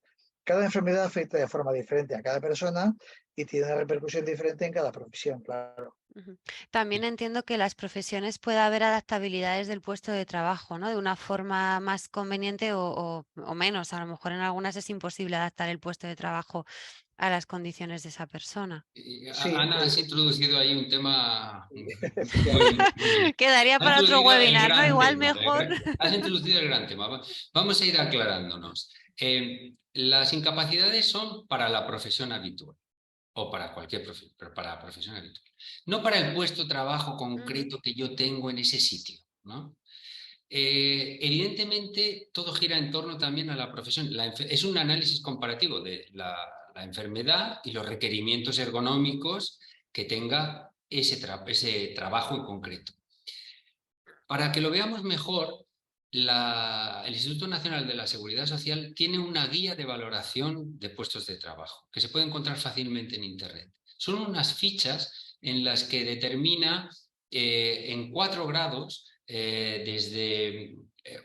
Cada enfermedad afecta de forma diferente a cada persona y tiene una repercusión diferente en cada profesión, claro. Ujú. También entiendo que las profesiones puede haber adaptabilidades del puesto de trabajo, ¿no? De una forma más conveniente o menos. A lo mejor en algunas es imposible adaptar el puesto de trabajo a las condiciones de esa persona. Sí, Ana, has introducido ahí un tema efectivamente. Quedaría has para otro introducido el webinar, ¿no? gran Igual tema. mejor. Has introducido el gran tema. Vamos a ir aclarándonos. Las incapacidades son para la profesión habitual o para cualquier profesión, pero para la profesión habitual. No para el puesto de trabajo Ujú. concreto que yo tengo en ese sitio, ¿no? Evidentemente, todo gira en torno también a la profesión. Es un análisis comparativo de la enfermedad y los requerimientos ergonómicos que tenga ese trabajo en concreto. Para que lo veamos mejor, el Instituto Nacional de la Seguridad Social tiene una guía de valoración de puestos de trabajo que se puede encontrar fácilmente en Internet. Son unas fichas en las que determina en 4 grados, desde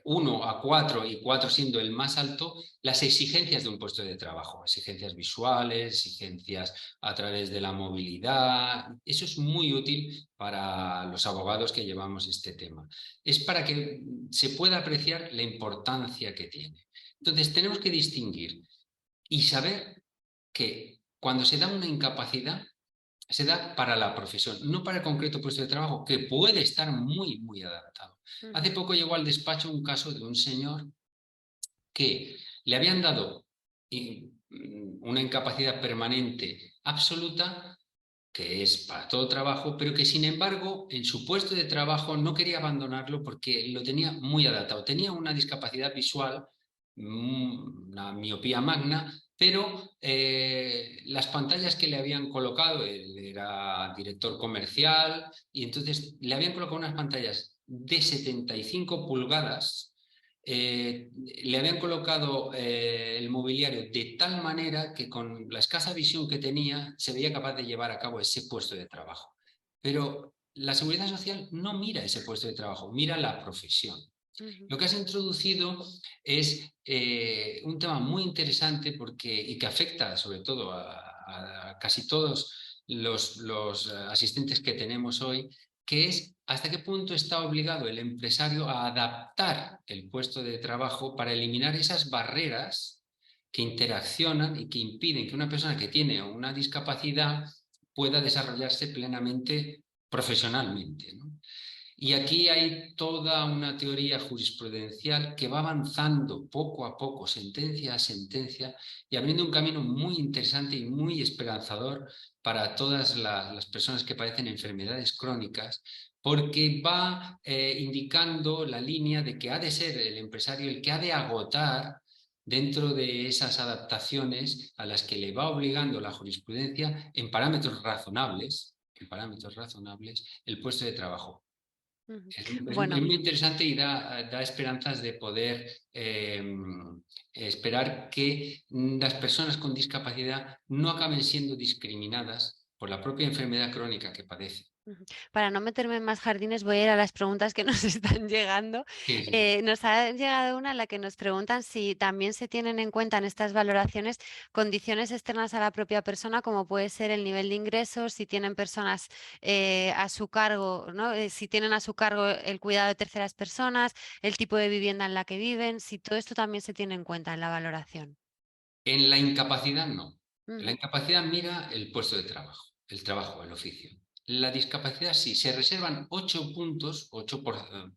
1 a 4 y 4 siendo el más alto, las exigencias de un puesto de trabajo. Exigencias visuales, exigencias a través de la movilidad. Eso es muy útil para los abogados que llevamos este tema. Es para que se pueda apreciar la importancia que tiene. Entonces, tenemos que distinguir y saber que cuando se da una incapacidad, se da para la profesión, no para el concreto puesto de trabajo, que puede estar muy, muy adaptado. Hace Ujú. poco llegó al despacho un caso de un señor que le habían dado una incapacidad permanente absoluta, que es para todo trabajo, pero que sin embargo en su puesto de trabajo no quería abandonarlo porque lo tenía muy adaptado. Tenía una discapacidad visual, una miopía magna, pero las pantallas que le habían colocado, él era director comercial, y entonces le habían colocado unas pantallas de 75 pulgadas. Le habían colocado el mobiliario de tal manera que con la escasa visión que tenía se veía capaz de llevar a cabo ese puesto de trabajo. Pero la seguridad social no mira ese puesto de trabajo, mira la profesión. Ujú. Lo que has introducido es un tema muy interesante y que afecta sobre todo a casi todos los asistentes que tenemos hoy, que es hasta qué punto está obligado el empresario a adaptar el puesto de trabajo para eliminar esas barreras que interaccionan y que impiden que una persona que tiene una discapacidad pueda desarrollarse plenamente profesionalmente, ¿no? Y aquí hay toda una teoría jurisprudencial que va avanzando poco a poco, sentencia a sentencia, y abriendo un camino muy interesante y muy esperanzador para todas las personas que padecen enfermedades crónicas, porque va indicando la línea de que ha de ser el empresario el que ha de agotar dentro de esas adaptaciones a las que le va obligando la jurisprudencia en parámetros razonables, el puesto de trabajo. Ujú. Es Bueno, muy interesante y da esperanzas de poder esperar que las personas con discapacidad no acaben siendo discriminadas por la propia enfermedad crónica que padecen. ujú. Para no meterme en más jardines, voy a ir a las preguntas que nos están llegando. Sí, sí. Nos ha llegado una en la que nos preguntan si también se tienen en cuenta en estas valoraciones condiciones externas a la propia persona, como puede ser el nivel de ingresos, si tienen personas a su cargo, ¿no? Si tienen a su cargo el cuidado de terceras personas, el tipo de vivienda en la que viven, si todo esto también se tiene en cuenta en la valoración. En la incapacidad no. En la Ujú, incapacidad mira el puesto de trabajo, el oficio. La discapacidad sí, se reservan 8 puntos,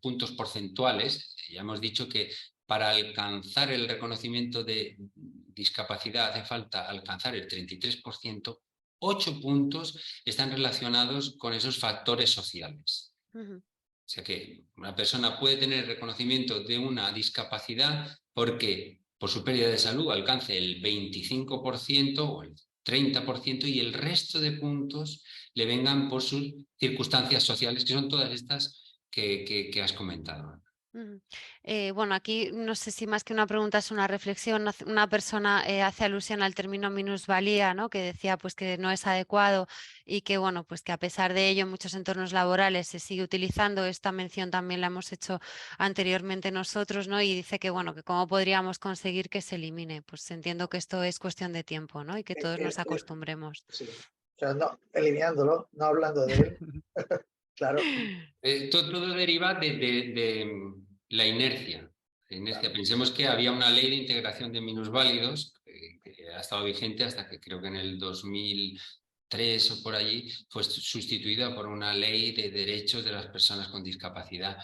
puntos porcentuales. Ya hemos dicho que para alcanzar el reconocimiento de discapacidad hace falta alcanzar el 33%. 8 puntos están relacionados con esos factores sociales. ujú, O sea que una persona puede tener reconocimiento de una discapacidad porque por su pérdida de salud alcance el 25% o el 30% y el resto de puntos le vengan por sus circunstancias sociales, que son todas estas que has comentado. ujú. Bueno, aquí no sé si más que una pregunta es una reflexión. Una persona hace alusión al término minusvalía, ¿no? Que decía pues que no es adecuado y que bueno, pues que a pesar de ello en muchos entornos laborales se sigue utilizando. Esta mención también la hemos hecho anteriormente nosotros, ¿no? Y dice que bueno, que cómo podríamos conseguir que se elimine. Pues entiendo que esto es cuestión de tiempo, ¿no? Y que todos nos acostumbremos. Sí. O sea, no eliminándolo, no hablando de él, claro. Todo deriva de la inercia. Claro. Pensemos que había una ley de integración de minusválidos que ha estado vigente hasta que creo que en el 2003 o por allí fue sustituida por una ley de derechos de las personas con discapacidad.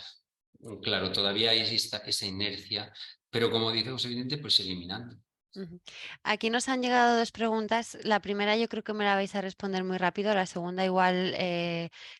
Claro, todavía hay esa inercia, pero como dice José Vicente, pues eliminando. Ujú. Aquí nos han llegado dos preguntas. La primera yo creo que me la vais a responder muy rápido, la segunda igual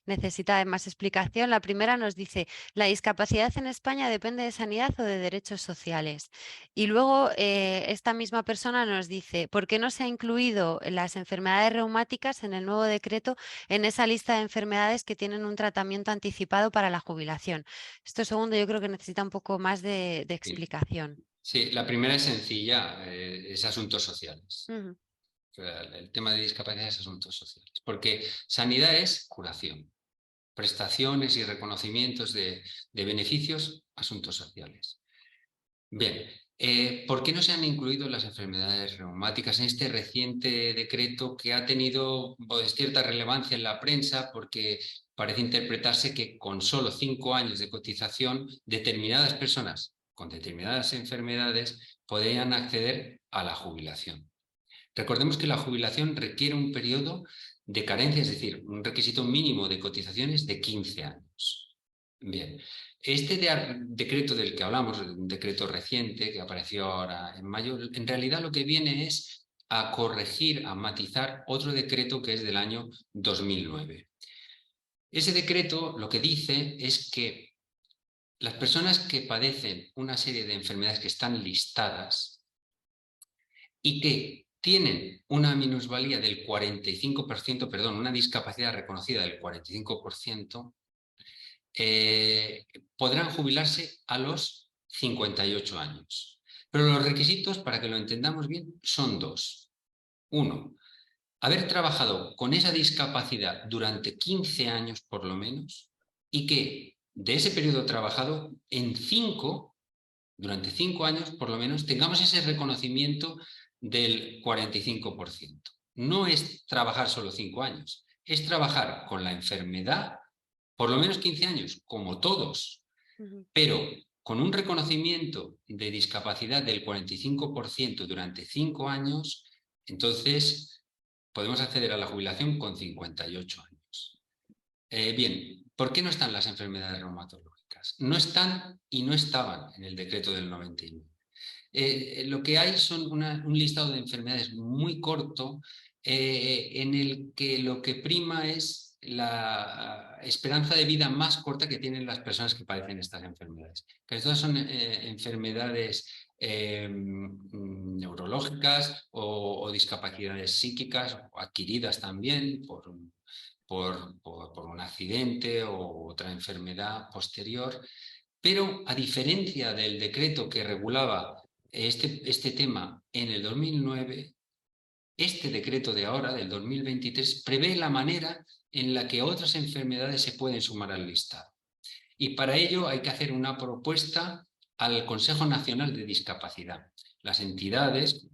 necesita de más explicación. La primera nos dice, ¿la discapacidad en España depende de sanidad o de derechos sociales? Y luego esta misma persona nos dice, ¿por qué no se ha incluido las enfermedades reumáticas en el nuevo decreto en esa lista de enfermedades que tienen un tratamiento anticipado para la jubilación? Esto segundo yo creo que necesita un poco más de Sí. explicación. Sí, la primera es sencilla, es asuntos sociales. Ujú, O sea, el tema de discapacidad es asuntos sociales, porque sanidad es curación, prestaciones y reconocimientos de beneficios, asuntos sociales. Bien, ¿por qué no se han incluido las enfermedades reumáticas en este reciente decreto que ha tenido pues, cierta relevancia en la prensa? Porque parece interpretarse que con solo 5 años de cotización, determinadas personas con determinadas enfermedades podrían acceder a la jubilación. Recordemos que la jubilación requiere un periodo de carencia, es decir, un requisito mínimo de cotizaciones de 15 años. Bien, este decreto del que hablamos, un decreto reciente que apareció ahora en mayo, en realidad lo que viene es a corregir, a matizar otro decreto que es del año 2009. Ese decreto lo que dice es que las personas que padecen una serie de enfermedades que están listadas y que tienen una minusvalía del 45%, perdón, una discapacidad reconocida del 45%, podrán jubilarse a los 58 años. Pero los requisitos, para que lo entendamos bien, son dos. Uno, haber trabajado con esa discapacidad durante 15 años por lo menos y que de ese periodo trabajado durante 5 años por lo menos, tengamos ese reconocimiento del 45%. No es trabajar solo 5 años, es trabajar con la enfermedad por lo menos 15 años, como todos, ujú. pero con un reconocimiento de discapacidad del 45% durante 5 años, entonces podemos acceder a la jubilación con 58 años. Bien, ¿por qué no están las enfermedades reumatológicas? No están y no estaban en el decreto del 99. Lo que hay son un listado de enfermedades muy corto en el que lo que prima es la esperanza de vida más corta que tienen las personas que padecen estas enfermedades. Que todas son enfermedades neurológicas o discapacidades psíquicas adquiridas también por un accidente o otra enfermedad posterior. Pero a diferencia del decreto que regulaba este tema en el 2009, este decreto de ahora, del 2023, prevé la manera en la que otras enfermedades se pueden sumar al listado. Y para ello hay que hacer una propuesta al Consejo Nacional de Discapacidad. Las entidades,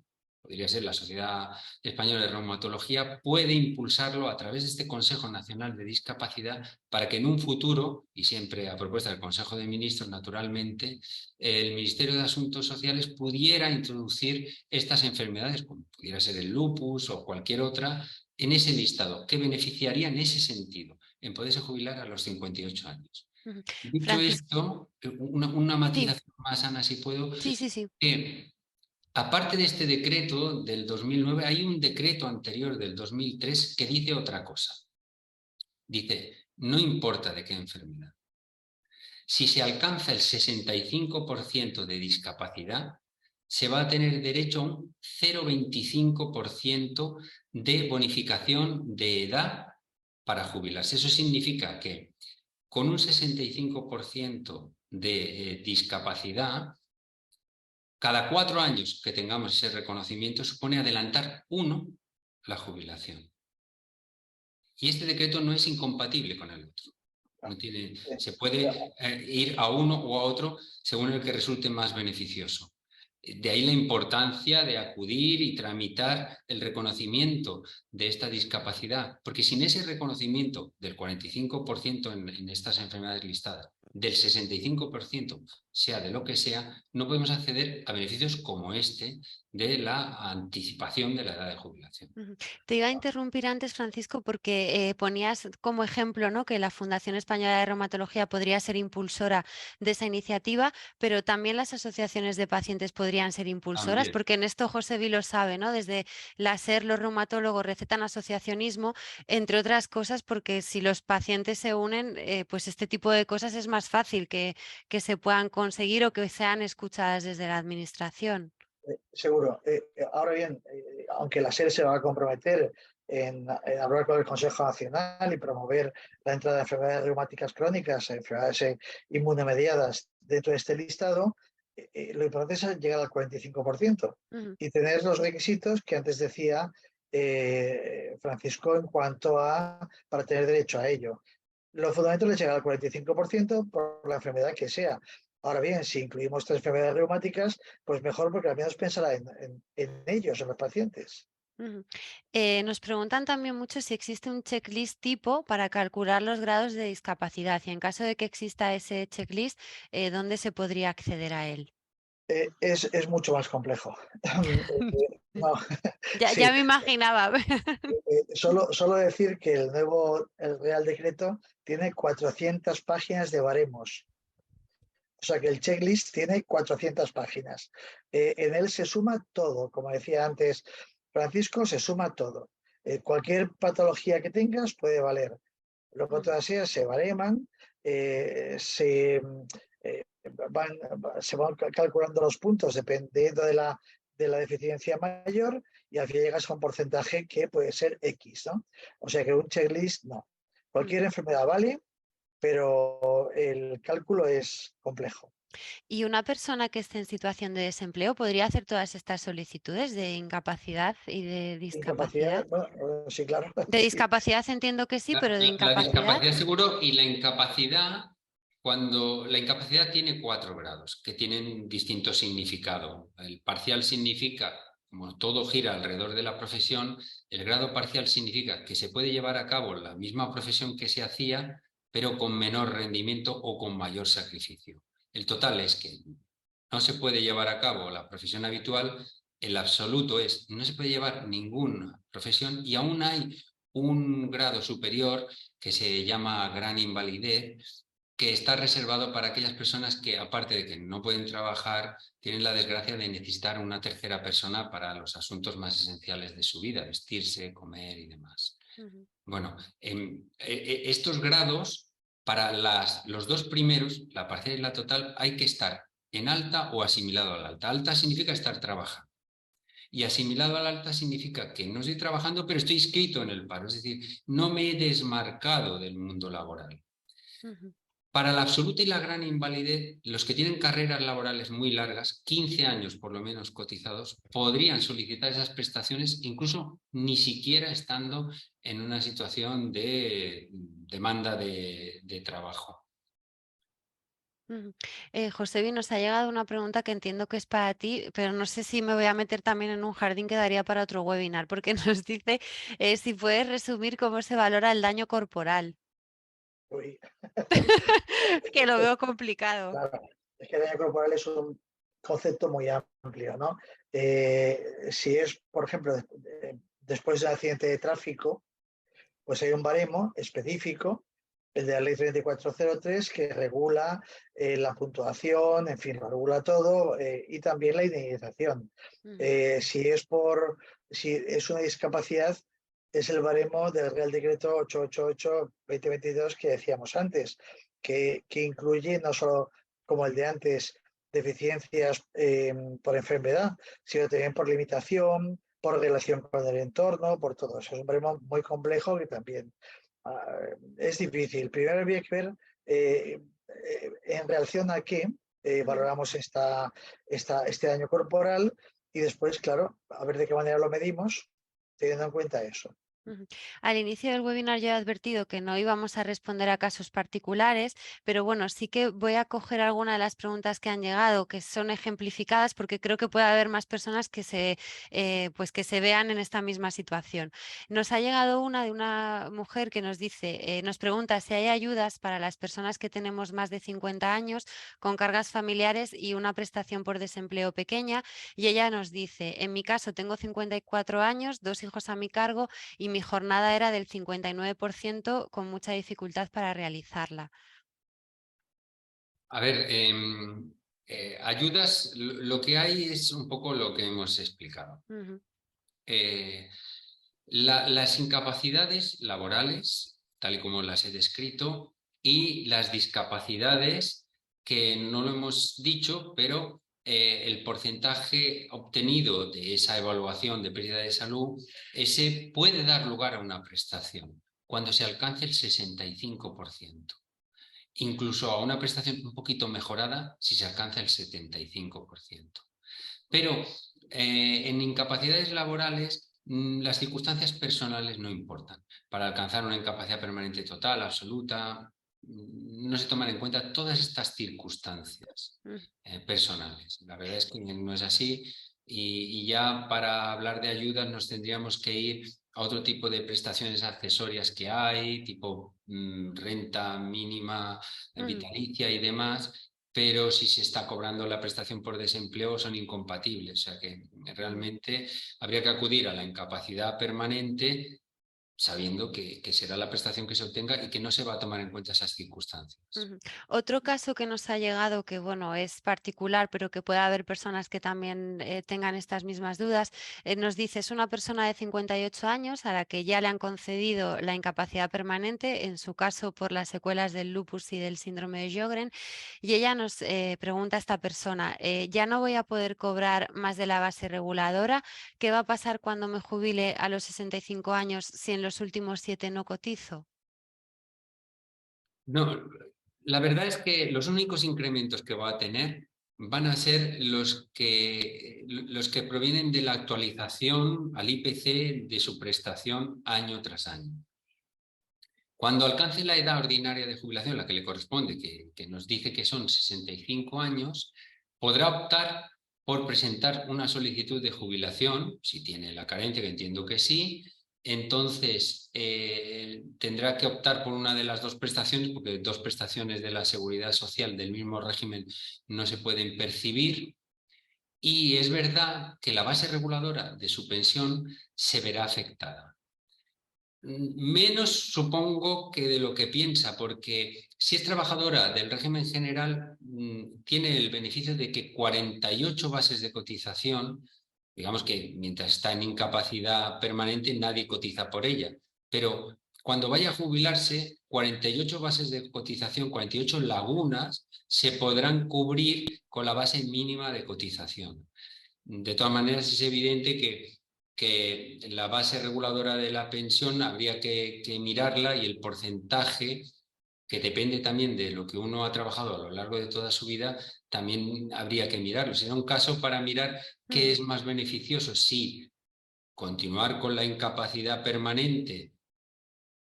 podría ser la Sociedad Española de Reumatología, puede impulsarlo a través de este Consejo Nacional de Discapacidad para que en un futuro, y siempre a propuesta del Consejo de Ministros, naturalmente, el Ministerio de Asuntos Sociales pudiera introducir estas enfermedades, como pudiera ser el lupus o cualquier otra, en ese listado, que beneficiaría en ese sentido, en poderse jubilar a los 58 años. Dicho Francisco, esto, una sí, matización más, Ana, si puedo, sí. aparte de este decreto del 2009, hay un decreto anterior del 2003 que dice otra cosa. Dice, no importa de qué enfermedad. Si se alcanza el 65% de discapacidad, se va a tener derecho a un 0,25% de bonificación de edad para jubilarse. Eso significa que con un 65% de discapacidad, cada 4 años que tengamos ese reconocimiento supone adelantar la jubilación. Y este decreto no es incompatible con el otro. Se puede ir a uno o a otro según el que resulte más beneficioso. De ahí la importancia de acudir y tramitar el reconocimiento de esta discapacidad, porque sin ese reconocimiento del 45% en estas enfermedades listadas, del 65%, sea de lo que sea, no podemos acceder a beneficios como este de la anticipación de la edad de jubilación. Te iba a interrumpir antes, Francisco, porque ponías como ejemplo, ¿no?, que la Fundación Española de Reumatología podría ser impulsora de esa iniciativa, pero también las asociaciones de pacientes podrían ser impulsoras, También. porque en esto José Vi lo sabe, ¿no? Desde la SER, los reumatólogos recetan asociacionismo, entre otras cosas, porque si los pacientes se unen, pues este tipo de cosas es más fácil que se puedan conseguir o que sean escuchadas desde la administración. Seguro. Ahora bien, aunque la SER se va a comprometer en hablar con el Consejo Nacional y promover la entrada de enfermedades reumáticas crónicas, enfermedades inmunomediadas dentro de este listado, lo importante es llegar al 45% y tener los requisitos que antes decía Francisco en cuanto a para tener derecho a ello. Lo fundamental es llegar al 45% por la enfermedad que sea. Ahora bien, si incluimos 3 enfermedades reumáticas, pues mejor porque al menos pensará en ellos, en los pacientes. Nos preguntan también mucho si existe un checklist tipo para calcular los grados de discapacidad y en caso de que exista ese checklist, ¿dónde se podría acceder a él? Es mucho más complejo. No, Ya sí, me imaginaba. solo decir que el Real Decreto tiene 400 páginas de baremos. O sea que el checklist tiene 400 páginas. En él se suma todo, como decía antes Francisco, se suma todo. Cualquier patología que tengas puede valer. Luego todas ellas se bareman, se van calculando los puntos dependiendo de la deficiencia mayor y al final llegas a un porcentaje que puede ser X, ¿no? O sea que un checklist no. Cualquier enfermedad vale, pero el cálculo es complejo. ¿Y una persona que esté en situación de desempleo podría hacer todas estas solicitudes de incapacidad y de discapacidad? Incapacidad, bueno, sí, claro, De sí. discapacidad entiendo que sí, pero de La incapacidad. discapacidad seguro, y la incapacidad, cuando la incapacidad tiene 4 grados que tienen distinto significado. El parcial significa, como todo gira alrededor de la profesión, el grado parcial significa que se puede llevar a cabo la misma profesión que se hacía, pero con menor rendimiento o con mayor sacrificio. El total es que no se puede llevar a cabo la profesión habitual. El absoluto es, no se puede llevar ninguna profesión y aún hay un grado superior que se llama gran invalidez, que está reservado para aquellas personas que, aparte de que no pueden trabajar, tienen la desgracia de necesitar una tercera persona para los asuntos más esenciales de su vida, vestirse, comer y demás. Bueno, estos grados, para los 2 primeros, la parcial y la total, hay que estar en alta o asimilado al alta. Alta significa estar trabajando. Y asimilado al alta significa que no estoy trabajando, pero estoy inscrito en el paro. Es decir, no me he desmarcado del mundo laboral. Ujú. Para la absoluta y la gran invalidez, los que tienen carreras laborales muy largas, 15 años por lo menos cotizados, podrían solicitar esas prestaciones incluso ni siquiera estando en una situación de demanda de trabajo. Ujú. Josebi, nos ha llegado una pregunta que entiendo que es para ti, pero no sé si me voy a meter también en un jardín que daría para otro webinar, porque nos dice si puedes resumir cómo se valora el daño corporal, Uy, que lo veo complicado. claro, es que el daño corporal es un concepto muy amplio, ¿no? Si es, por ejemplo, después de un accidente de tráfico, pues hay un baremo específico, el de la ley 3403, que regula la puntuación, en fin, lo regula todo, y también la indemnización. Ujú, Si es una discapacidad, es el baremo del Real Decreto 888-2022 que decíamos antes, que incluye no solo, como el de antes, deficiencias por enfermedad, sino también por limitación, por relación con el entorno, por todo eso. Es un baremo muy complejo que también es difícil. Primero había que ver en relación a qué ujú. valoramos este daño corporal y después, claro, a ver de qué manera lo medimos, teniendo en cuenta eso. Ujú. Al inicio del webinar yo he advertido que no íbamos a responder a casos particulares, pero bueno, sí que voy a coger alguna de las preguntas que han llegado, que son ejemplificadas, porque creo que puede haber más personas pues que se vean en esta misma situación. Nos ha llegado una de una mujer que nos dice, nos pregunta si hay ayudas para las personas que tenemos más de 50 años con cargas familiares y una prestación por desempleo pequeña, y ella nos dice, en mi caso tengo 54 años, 2 hijos a mi cargo y mi jornada era del 59% con mucha dificultad para realizarla. A ver, ayudas, lo que hay es un poco lo que hemos explicado. Ujú, Eh, las incapacidades laborales, tal y como las he descrito, y las discapacidades, que no lo hemos dicho, pero el porcentaje obtenido de esa evaluación de pérdida de salud, ese puede dar lugar a una prestación cuando se alcance el 65%. Incluso a una prestación un poquito mejorada si se alcanza el 75%. Pero en incapacidades laborales las circunstancias personales no importan. Para alcanzar una incapacidad permanente total, absoluta, no se toman en cuenta todas estas circunstancias ujú, personales. La verdad es que no es así y ya para hablar de ayudas nos tendríamos que ir a otro tipo de prestaciones accesorias que hay, tipo renta mínima ujú. vitalicia y demás, pero si se está cobrando la prestación por desempleo son incompatibles. O sea que Ujú, realmente habría que acudir a la incapacidad permanente sabiendo que será la prestación que se obtenga y que no se va a tomar en cuenta esas circunstancias. ujú. Otro caso que nos ha llegado, que bueno, es particular, pero que puede haber personas que también tengan estas mismas dudas, nos dice, es una persona de 58 años a la que ya le han concedido la incapacidad permanente, en su caso por las secuelas del lupus y del síndrome de Sjögren, y ella nos pregunta a esta persona, ya no voy a poder cobrar más de la base reguladora, ¿qué va a pasar cuando me jubile a los 65 años si en los últimos 7 no cotizo? No, la verdad es que los únicos incrementos que va a tener van a ser los que provienen de la actualización al IPC de su prestación año tras año. Cuando alcance la edad ordinaria de jubilación, la que le corresponde, que nos dice que son 65 años, podrá optar por presentar una solicitud de jubilación, si tiene la carencia, que entiendo que sí. Entonces tendrá que optar por una de las dos prestaciones, porque dos prestaciones de la seguridad social del mismo régimen no se pueden percibir. Y es verdad que la base reguladora de su pensión se verá afectada. Menos supongo que de lo que piensa, porque si es trabajadora del régimen general, tiene el beneficio de que 48 bases de cotización, digamos que mientras está en incapacidad permanente nadie cotiza por ella, pero cuando vaya a jubilarse, 48 bases de cotización, 48 lagunas, se podrán cubrir con la base mínima de cotización. De todas maneras, es evidente que la base reguladora de la pensión habría que mirarla, y el porcentaje, que depende también de lo que uno ha trabajado a lo largo de toda su vida, también habría que mirarlo. Será un caso para mirar qué es más beneficioso, si continuar con la incapacidad permanente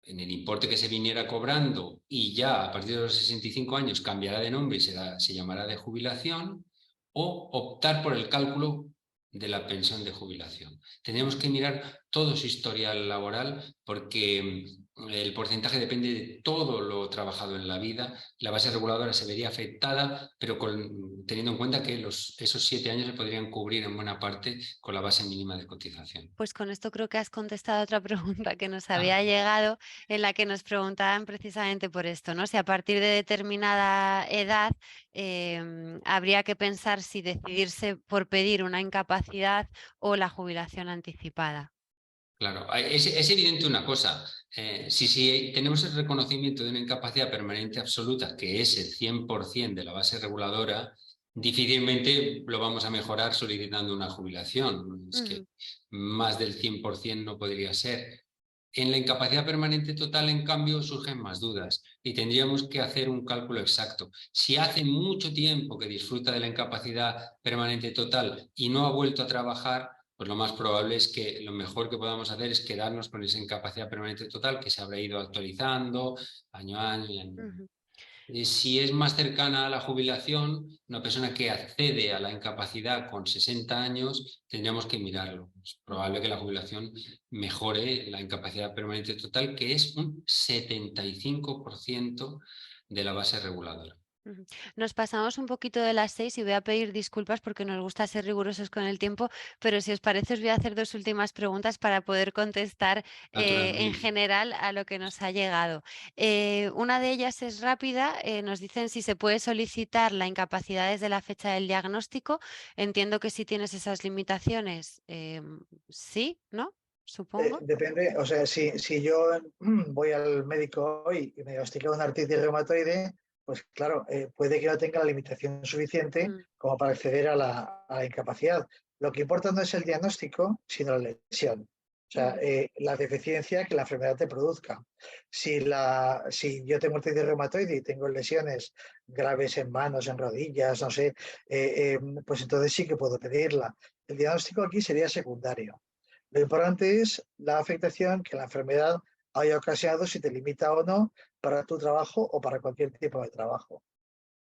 en el importe que se viniera cobrando, y ya a partir de los 65 años cambiará de nombre y se llamará de jubilación, o optar por el cálculo de la pensión de jubilación. Tendríamos que mirar todo su historial laboral, porque el porcentaje depende de todo lo trabajado en la vida. La base reguladora se vería afectada, pero teniendo en cuenta que esos 7 años se podrían cubrir en buena parte con la base mínima de cotización. Pues con esto creo que has contestado otra pregunta que nos Ah, había llegado, en la que nos preguntaban precisamente por esto, ¿no? Si a partir de determinada edad habría que pensar si decidirse por pedir una incapacidad o la jubilación anticipada. claro, es evidente una cosa. Si tenemos el reconocimiento de una incapacidad permanente absoluta, que es el 100% de la base reguladora, difícilmente lo vamos a mejorar solicitando una jubilación. Es que más del 100% no podría ser. En la incapacidad permanente total, en cambio, surgen más dudas y tendríamos que hacer un cálculo exacto. Si hace mucho tiempo que disfruta de la incapacidad permanente total y no ha vuelto a trabajar, pues lo más probable es que lo mejor que podamos hacer es quedarnos con esa incapacidad permanente total, que se habrá ido actualizando año a año y año. Si es más cercana a la jubilación, una persona que accede a la incapacidad con 60 años, tendríamos que mirarlo. Es probable que la jubilación mejore la incapacidad permanente total, que es un 75% de la base reguladora. Nos pasamos un poquito de las 6 y voy a pedir disculpas porque nos gusta ser rigurosos con el tiempo, pero si os parece os voy a hacer 2 últimas preguntas para poder contestar en Naturalmente. general a lo que nos ha llegado. Una de ellas es rápida, nos dicen si se puede solicitar la incapacidad desde la fecha del diagnóstico. Entiendo que si tienes esas limitaciones, sí, ¿no? Supongo. Depende, o sea, si yo voy al médico hoy y me diagnostica una artritis reumatoide, pues claro, puede que no tenga la limitación suficiente Mm, como para acceder a la incapacidad. Lo que importa no es el diagnóstico, sino la lesión. O sea, ujú, la deficiencia que la enfermedad te produzca. Si yo tengo artritis reumatoide y tengo lesiones graves en manos, en rodillas, no sé, pues entonces sí que puedo pedirla. El diagnóstico aquí sería secundario. Lo importante es la afectación que la enfermedad haya ocasionado, si te limita o no para tu trabajo o para cualquier tipo de trabajo.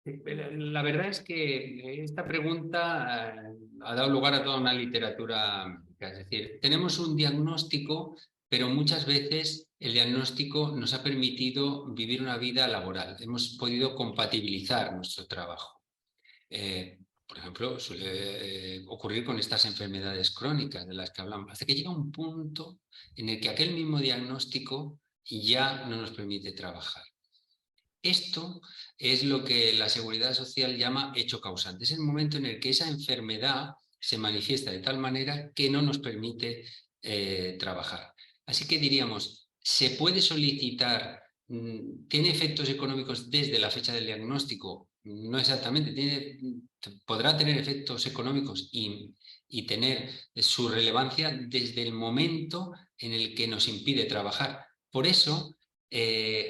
La verdad es que esta pregunta ha dado lugar a toda una literatura médica. Es decir, tenemos un diagnóstico, pero muchas veces el diagnóstico nos ha permitido vivir una vida laboral. Hemos podido compatibilizar nuestro trabajo. Por ejemplo, suele ocurrir con estas enfermedades crónicas de las que hablamos. Hasta que llega un punto en el que aquel mismo diagnóstico ya no nos permite trabajar. Esto es lo que la seguridad social llama hecho causante. Es el momento en el que esa enfermedad se manifiesta de tal manera que no nos permite trabajar. Así que diríamos, se puede solicitar, ¿tiene efectos económicos desde la fecha del diagnóstico? No exactamente, podrá tener efectos económicos y tener su relevancia desde el momento en el que nos impide trabajar. Por eso,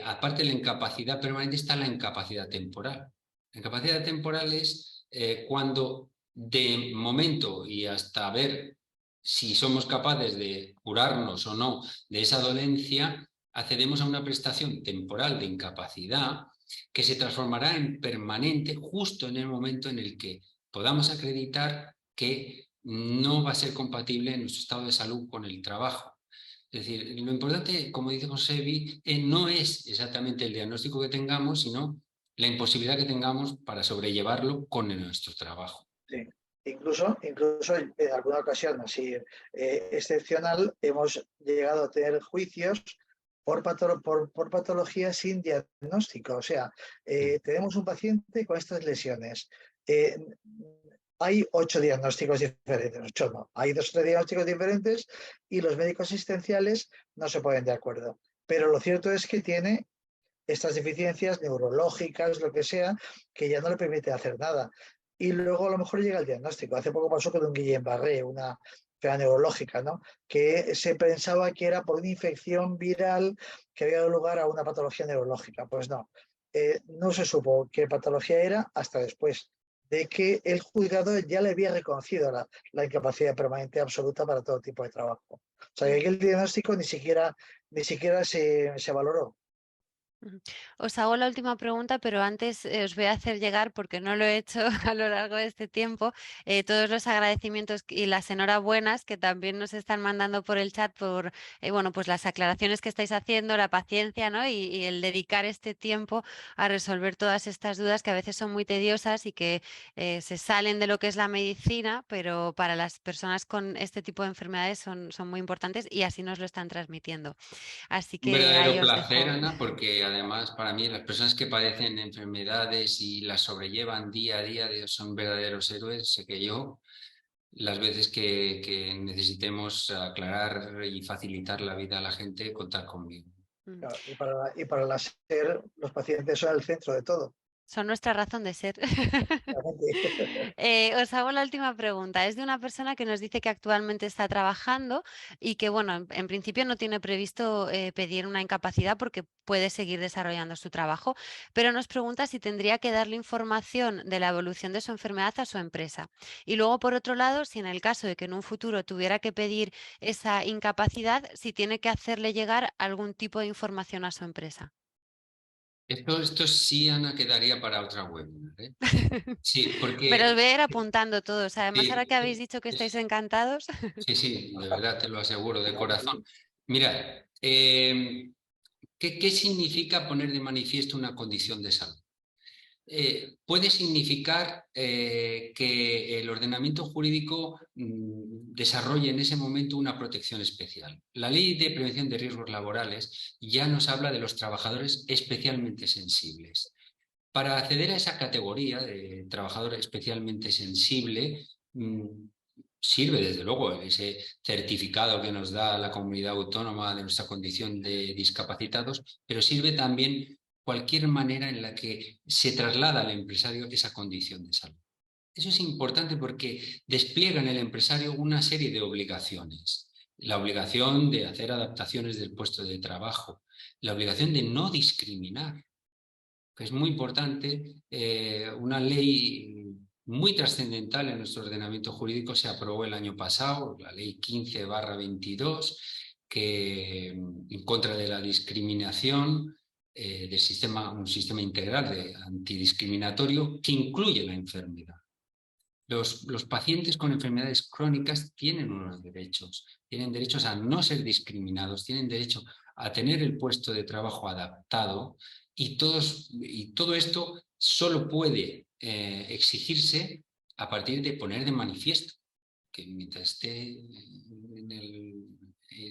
aparte de la incapacidad permanente, está la incapacidad temporal. La incapacidad temporal es cuando de momento y hasta ver si somos capaces de curarnos o no de esa dolencia, accedemos a una prestación temporal de incapacidad que se transformará en permanente justo en el momento en el que podamos acreditar que no va a ser compatible nuestro estado de salud con el trabajo. Es decir, lo importante, como dice Josebi, no es exactamente el diagnóstico que tengamos, sino la imposibilidad que tengamos para sobrellevarlo con nuestro trabajo. Sí. Incluso en alguna ocasión así excepcional hemos llegado a tener juicios por patología sin diagnóstico. O sea, tenemos un paciente con estas lesiones. Hay 8 diagnósticos diferentes, 8 no. Hay 2 o 3 diagnósticos diferentes y los médicos asistenciales no se ponen de acuerdo. pero lo cierto es que tiene estas deficiencias neurológicas, lo que sea, que ya no le permite hacer nada. Y luego a lo mejor llega el diagnóstico. Hace poco pasó con un Guillain-Barré, una enfermedad neurológica, ¿no? Que se pensaba que era por una infección viral que había dado lugar a una patología neurológica. Pues no, no se supo qué patología era hasta después de que el juzgado ya le había reconocido la incapacidad permanente absoluta para todo tipo de trabajo. O sea, que el diagnóstico ni siquiera se valoró. Ujú. Os hago la última pregunta, pero antes os voy a hacer llegar, porque no lo he hecho a lo largo de este tiempo, todos los agradecimientos y las enhorabuenas que también nos están mandando por el chat por bueno, pues las aclaraciones que estáis haciendo, la paciencia, ¿no? Y el dedicar este tiempo a resolver todas estas dudas que a veces son muy tediosas y que se salen de lo que es la medicina, pero para las personas con este tipo de enfermedades son muy importantes y así nos lo están transmitiendo. Así Un que ahí verdadero os placer, dejo. Ana, porque además para mí las personas que padecen enfermedades y las sobrellevan día a día son verdaderos héroes. Sé que yo, las veces que necesitemos aclarar y facilitar la vida a la gente, contar conmigo. Mm. Claro, y para la SER, los pacientes son el centro de todo. Son nuestra razón de ser. Os hago la última pregunta. Es de una persona que nos dice que actualmente está trabajando y que, bueno, en principio no tiene previsto pedir una incapacidad porque puede seguir desarrollando su trabajo, pero nos pregunta si tendría que darle información de la evolución de su enfermedad a su empresa. Y luego, por otro lado, si en el caso de que en un futuro tuviera que pedir esa incapacidad, si tiene que hacerle llegar algún tipo de información a su empresa. Esto sí, Ana, quedaría para otra webinar, ¿eh? Sí, Pero os porque voy a ir apuntando todos. Además, ahora que sí, habéis dicho que estáis encantados. sí, sí, de verdad te lo aseguro, de corazón. Mira, ¿qué significa poner de manifiesto una condición de salud? Puede significar que el ordenamiento jurídico desarrolle en ese momento una protección especial. La Ley de Prevención de Riesgos Laborales ya nos habla de los trabajadores especialmente sensibles. Para acceder a esa categoría de trabajador especialmente sensible, sirve desde luego ese certificado que nos da la comunidad autónoma de nuestra condición de discapacitados, pero sirve también cualquier manera en la que se traslada al empresario esa condición de salud. Eso es importante porque despliega en el empresario una serie de obligaciones. La obligación de hacer adaptaciones del puesto de trabajo, la obligación de no discriminar, que es muy importante. Una ley muy trascendental en nuestro ordenamiento jurídico se aprobó el año pasado, la ley 15/22, que en contra de la discriminación, un sistema integral de antidiscriminatorio que incluye la enfermedad. Los pacientes con enfermedades crónicas tienen unos derechos. Tienen derechos a no ser discriminados, tienen derecho a tener el puesto de trabajo adaptado y todo esto solo puede exigirse a partir de poner de manifiesto que mientras esté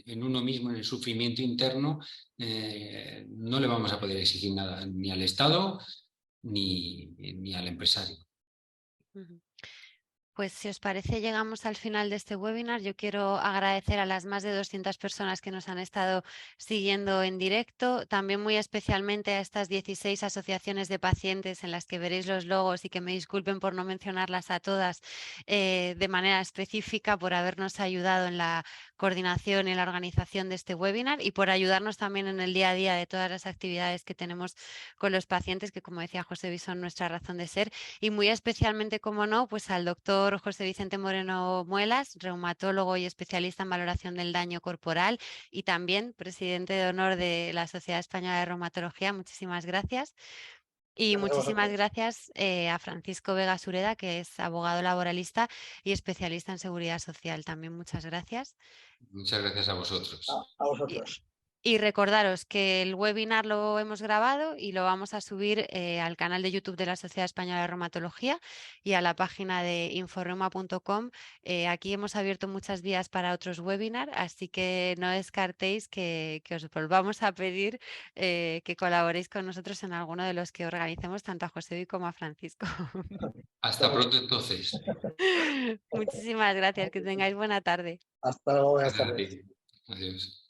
en uno mismo, en el sufrimiento interno, no le vamos a poder exigir nada ni al Estado ni al empresario. Ujú. Pues si os parece, llegamos al final de este webinar. Yo quiero agradecer a las más de 200 personas que nos han estado siguiendo en directo, también muy especialmente a estas 16 asociaciones de pacientes en las que veréis los logos y que me disculpen por no mencionarlas a todas de manera específica, por habernos ayudado en la coordinación y en la organización de este webinar y por ayudarnos también en el día a día de todas las actividades que tenemos con los pacientes, que como decía José Luis, son nuestra razón de ser, y muy especialmente, como no, pues al doctor José Vicente Moreno Muelas, reumatólogo y especialista en valoración del daño corporal y también presidente de honor de la Sociedad Española de Reumatología. Muchísimas gracias. Y Gracias a muchísimas vosotros. gracias a Francisco Vega Sureda, que es abogado laboralista y especialista en seguridad social. También muchas gracias. Muchas gracias a vosotros. A vosotros. Y recordaros que el webinar lo hemos grabado y lo vamos a subir al canal de YouTube de la Sociedad Española de Reumatología y a la página de inforreuma.com. Aquí hemos abierto muchas vías para otros webinars, así que no descartéis que os volvamos a pedir que colaboréis con nosotros en alguno de los que organicemos, tanto a José como a Francisco. Hasta pronto entonces. Muchísimas gracias, que tengáis buena tarde. Hasta luego, buenas Gracias a tardes. ti. Adiós.